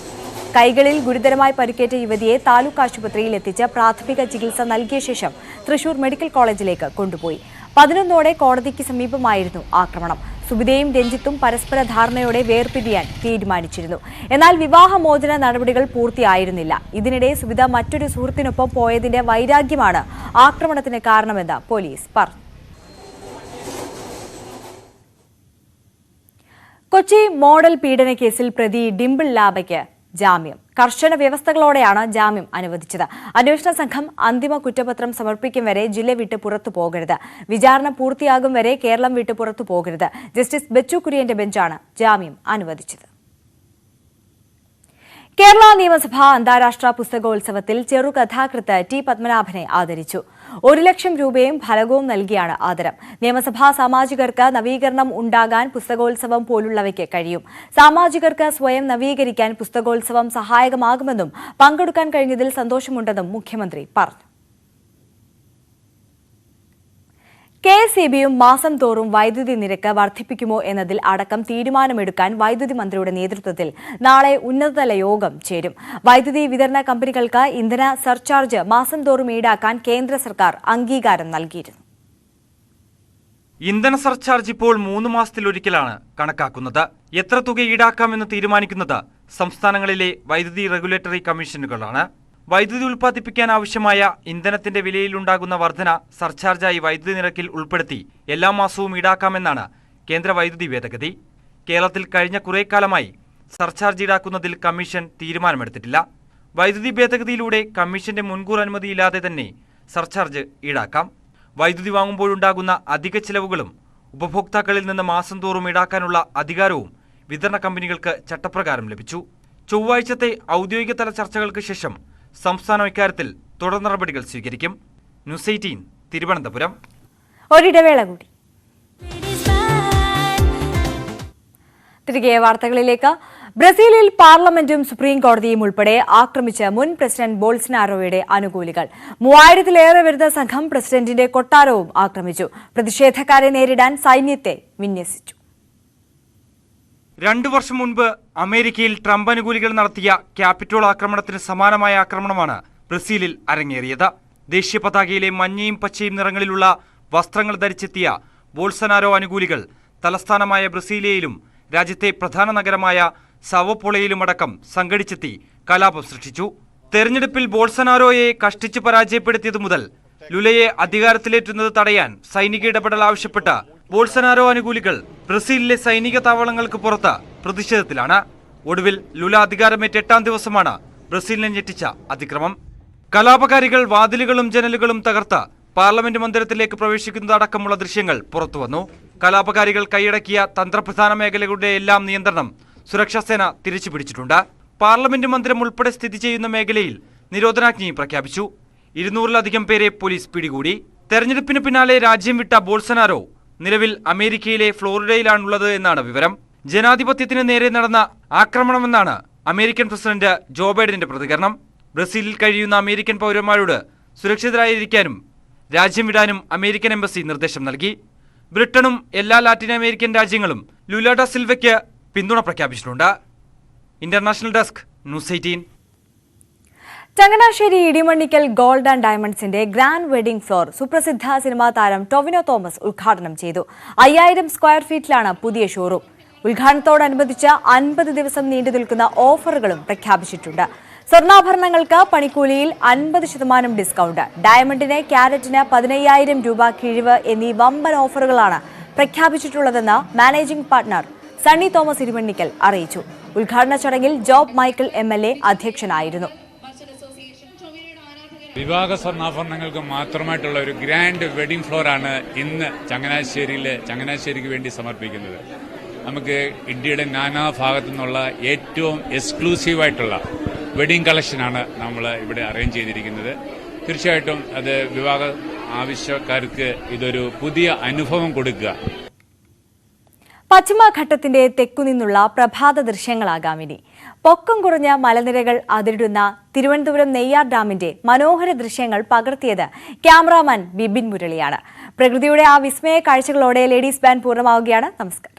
കൈകളിൽ ഗുരുതരമായി പരിക്കേറ്റ യുവതിയെ താലൂക്ക് ആശുപത്രിയിൽ എത്തിച്ച് പ്രാഥമിക ചികിത്സ നൽകിയ ശേഷം തൃശൂർ മെഡിക്കൽ കോളേജിലേക്ക് കൊണ്ടുപോയി. 11ഓടെ കോടതിക്ക് സമീപമായിരുന്നു ആക്രമണം. സുബിതയും രഞ്ജിത്തും പരസ്പര ധാരണയോടെ വേർപിരിയാൻ തീരുമാനിച്ചിരുന്നു. എന്നാൽ വിവാഹമോചന നടപടികൾ പൂർത്തിയായിരുന്നില്ല. ഇതിനിടെ സുബിത മറ്റൊരു സുഹൃത്തിനൊപ്പം പോയതിന്റെ വൈരാഗ്യമാണ് ആക്രമണത്തിന് കാരണമെന്ന് പോലീസ് പറഞ്ഞു. കൊച്ചി മോഡൽ പീഡന കേസിൽ പ്രതി ഡിംപിൾ ലാബയ്ക്ക് ജാമ്യം. കർശന വ്യവസ്ഥകളോടെയാണ് ജാമ്യം അനുവദിച്ചത്. അന്വേഷണ സംഘം അന്തിമ കുറ്റപത്രം സമർപ്പിക്കും വരെ ജില്ല വിട്ട് പുറത്തു പോകരുത്. വിചാരണ പൂർത്തിയാകും വരെ കേരളം വിട്ട് പുറത്തു പോകരുത്. ജസ്റ്റിസ് ബെച്ചു കുര്യന്റെ ബെഞ്ചാണ് ജാമ്യം അനുവദിച്ചത്. കേരള നിയമസഭാ അന്താരാഷ്ട്ര പുസ്തകോത്സവത്തിൽ ചെറുകഥാകൃത്ത് ടി പത്മനാഭനെ ആദരിച്ചു. 1 ലക്ഷം രൂപയും ഫലകവും നൽകിയാണ് ആദരം. നിയമസഭാ സാമാജികർക്ക് നവീകരണം ഉണ്ടാകാൻ പുസ്തകോത്സവം പോലുള്ളവയ്ക്ക് കഴിയും. സാമാജികർക്ക് സ്വയം നവീകരിക്കാൻ പുസ്തകോത്സവം സഹായകമാകുമെന്നും പങ്കെടുക്കാൻ കഴിഞ്ഞതിൽ സന്തോഷമുണ്ടെന്നും മുഖ്യമന്ത്രി പറഞ്ഞു. KSEBയും മാസം തോറും വൈദ്യുതി നിരക്ക് വർദ്ധിപ്പിക്കുമോ എന്നതിൽ അടക്കം തീരുമാനമെടുക്കാൻ വൈദ്യുതി മന്ത്രിയുടെ നേതൃത്വത്തിൽ നാളെ ഉന്നതതല യോഗം ചേരും. വൈദ്യുതി വിതരണ കമ്പനികൾക്ക് ഇന്ധന സർചാർജ് മാസം തോറും ഈടാക്കാൻ കേന്ദ്ര സർക്കാർ അംഗീകാരം നൽകിയിരുന്നു. ഇന്ധന സർചാർജ് ഇപ്പോൾ 3 മാസത്തിലൊരിക്കലാണ് കണക്കാക്കുന്നത്. എത്ര തുക ഈടാക്കാമെന്ന് തീരുമാനിക്കുന്നത് സംസ്ഥാനങ്ങളിലെ വൈദ്യുതി റെഗുലേറ്ററി കമ്മീഷനുകളാണ്. വൈദ്യുതി ഉൽപ്പാദിപ്പിക്കാൻ ആവശ്യമായ ഇന്ധനത്തിന്റെ വിലയിലുണ്ടാകുന്ന വർധന സർചാർജായി വൈദ്യുതി നിരക്കിൽ ഉൾപ്പെടുത്തി എല്ലാ മാസവും ഈടാക്കാമെന്നാണ് കേന്ദ്ര വൈദ്യുതി ഭേദഗതി. കേരളത്തിൽ കഴിഞ്ഞ കുറേ കാലമായി സർചാർജ് ഈടാക്കുന്നതിൽ കമ്മീഷൻ തീരുമാനമെടുത്തിട്ടില്ല. വൈദ്യുതി ഭേദഗതിയിലൂടെ കമ്മീഷന്റെ മുൻകൂർ അനുമതിയില്ലാതെ തന്നെ സർചാർജ് ഈടാക്കാം. വൈദ്യുതി വാങ്ങുമ്പോഴുണ്ടാകുന്ന അധിക ചിലവുകളും ഉപഭോക്താക്കളിൽ നിന്ന് മാസം തോറും ഈടാക്കാനുള്ള അധികാരവും വിതരണ കമ്പനികൾക്ക് ചട്ടപ്രകാരം ലഭിച്ചു. ചൊവ്വാഴ്ചത്തെ ഔദ്യോഗിക തല ചർച്ചകൾക്ക് ശേഷം സംസ്ഥാനം ഇക്കാര്യത്തിൽ തുടർ നടപടികൾ സ്വീകരിക്കും. ന്യൂസ് 18 തിരുവനന്തപുരം. ഒരിടവേള കൂടി. തിരികെ വാർത്തകളിലേക്ക്. ബ്രസീലിൽ പാർലമെന്റും സുപ്രീം കോടതിയും ഉൾപ്പെടെ ആക്രമിച്ച മുൻ പ്രസിഡന്റ് ബോൾസനാരോയുടെ അനുകൂലികൾ. 3000-ലേറെ വരുന്ന സംഘം പ്രസിഡന്റിന്റെ കൊട്ടാരവും ആക്രമിച്ചു. പ്രതിഷേധക്കാരെ നേരിടാൻ സൈന്യത്തെ വിന്യസിച്ചു. 2 വർഷം മുൻപ് അമേരിക്കയിൽ ട്രംപ് അനുകൂലികൾ നടത്തിയ ക്യാപിറ്റോൾ ആക്രമണത്തിന് സമാനമായ ആക്രമണമാണ് ബ്രസീലിൽ അരങ്ങേറിയത്. ദേശീയ പതാകയിലെ മഞ്ഞയും പച്ചയും നിറങ്ങളിലുള്ള വസ്ത്രങ്ങൾ ധരിച്ചെത്തിയ ബോൾസനാരോ അനുകൂലികൾ തലസ്ഥാനമായ ബ്രസീലിയയിലും രാജ്യത്തെ പ്രധാന നഗരമായ സാവോപോളയിലുമടക്കം സംഘടിച്ചെത്തി കലാപം സൃഷ്ടിച്ചു. തെരഞ്ഞെടുപ്പിൽ ബോൾസനാരോയെ കഷ്ടിച്ച് പരാജയപ്പെടുത്തിയതു മുതൽ ലുലയെ അധികാരത്തിലേറ്റുന്നത് തടയാൻ സൈനിക ഇടപെടൽ ആവശ്യപ്പെട്ട് ബോൾസനാരോ അനുകൂലികൾ ബ്രസീലിലെ സൈനിക താവളങ്ങൾക്ക് പുറത്ത് പ്രതിഷേധത്തിലാണ്. ഒടുവിൽ ലുല അധികാരമേറ്റ 8ാം ദിവസമാണ് ബ്രസീലിനെ ഞെട്ടിച്ച അതിക്രമം. കലാപകാരികൾ വാതിലുകളും ജനലുകളും തകർത്ത് പാർലമെന്റ് മന്ദിരത്തിലേക്ക് പ്രവേശിക്കുന്നതടക്കമുള്ള ദൃശ്യങ്ങൾ പുറത്തുവന്നു. കലാപകാരികൾ കൈയടക്കിയ തന്ത്രപ്രധാന മേഖലകളുടെ എല്ലാം നിയന്ത്രണം സുരക്ഷാസേന തിരിച്ചുപിടിച്ചിട്ടുണ്ട്. പാർലമെന്റ് മന്ദിരം ഉൾപ്പെടെ സ്ഥിതി ചെയ്യുന്ന മേഖലയിൽ നിരോധനാജ്ഞയും പ്രഖ്യാപിച്ചു. 200-ലധികം പേരെ പോലീസ് പിടികൂടി. തെരഞ്ഞെടുപ്പിന് പിന്നാലെ രാജ്യം വിട്ട ബോൾസനാരോ നിലവിൽ അമേരിക്കയിലെ ഫ്ലോറിഡയിലാണുള്ളത് എന്നാണ് വിവരം. ജനാധിപത്യത്തിന് നേരെ നടന്ന ആക്രമണമെന്നാണ് അമേരിക്കൻ പ്രസിഡന്റ് ജോ ബൈഡന്റെ പ്രതികരണം. ബ്രസീലിൽ കഴിയുന്ന അമേരിക്കൻ പൗരന്മാരോട് സുരക്ഷിതരായിരിക്കാനും രാജ്യം വിടാനും അമേരിക്കൻ എംബസി നിർദ്ദേശം നൽകി. ബ്രിട്ടനും എല്ലാ ലാറ്റിൻ അമേരിക്കൻ രാജ്യങ്ങളും ലുല ഡ സിൽവയ്ക്ക് പിന്തുണ പ്രഖ്യാപിച്ചിട്ടുണ്ട്. International desk news 18. Changanassery Edimannickal gold and ഡയമണ്ട്സിന്റെ ഗ്രാൻഡ് വെഡിംഗ് ഫ്ലോർ സുപ്രസിദ്ധ സിനിമാ താരം ടൊവിനോ തോമസ് ഉദ്ഘാടനം ചെയ്തു. 5000 സ്ക്വയർ ഫീറ്റിലാണ് പുതിയ ഷോറൂം. ഉദ്ഘാടനത്തോടനുബന്ധിച്ച് 50 ദിവസം നീണ്ടു നിൽക്കുന്ന ഓഫറുകളും പ്രഖ്യാപിച്ചിട്ടുണ്ട്. സ്വർണ്ണാഭരണങ്ങൾക്ക് പണിക്കൂലിയിൽ 50% ഡിസ്കൗണ്ട്, ഡയമണ്ടിന് ക്യാരറ്റിന് 15000 രൂപ കിഴിവ് എന്നീ വമ്പൻ ഓഫറുകളാണ് പ്രഖ്യാപിച്ചിട്ടുള്ളതെന്ന് managing partner Sunny Thomas Edimannickal അറിയിച്ചു. ഉദ്ഘാടന ചടങ്ങിൽ ജോബ് മൈക്കിൾ MLA അധ്യക്ഷനായിരുന്നു. വിവാഹ സ്വർണ്ണാഭരണങ്ങൾക്ക് മാത്രമായിട്ടുള്ള ഒരു ഗ്രാൻഡ് വെഡിംഗ് ഫ്ലോറാണ് ഇന്ന് ചങ്ങനാശ്ശേരിക്ക് വേണ്ടി സമർപ്പിക്കുന്നത്. നമുക്ക് ഇന്ത്യയുടെ നാനാഭാഗത്തു നിന്നുള്ള ഏറ്റവും എക്സ്ക്ലൂസീവായിട്ടുള്ള വെഡിംഗ് കളക്ഷനാണ് നമ്മൾ ഇവിടെ അറേഞ്ച് ചെയ്തിരിക്കുന്നത്. തീർച്ചയായിട്ടും അത് വിവാഹ ആവശ്യക്കാർക്ക് ഇതൊരു പുതിയ അനുഭവം കൊടുക്കുക. പശ്ചിമഘട്ടത്തിന്റെ തെക്കുനിന്നുള്ള പ്രഭാത ദൃശ്യങ്ങളാകാം ഇനി. പൊക്കം കുറഞ്ഞ മലനിരകൾ അതിരിടുന്ന തിരുവനന്തപുരം നെയ്യാർ ഡാമിന്റെ മനോഹര ദൃശ്യങ്ങൾ പകർത്തിയത് ക്യാമറാമാൻ ബിബിൻ മുരളിയാണ്. പ്രകൃതിയുടെ ആ വിസ്മയ കാഴ്ചകളോടെ ലേഡീസ് ബാൻഡ് പൂർണ്ണമാവുകയാണ്. നമസ്കാരം.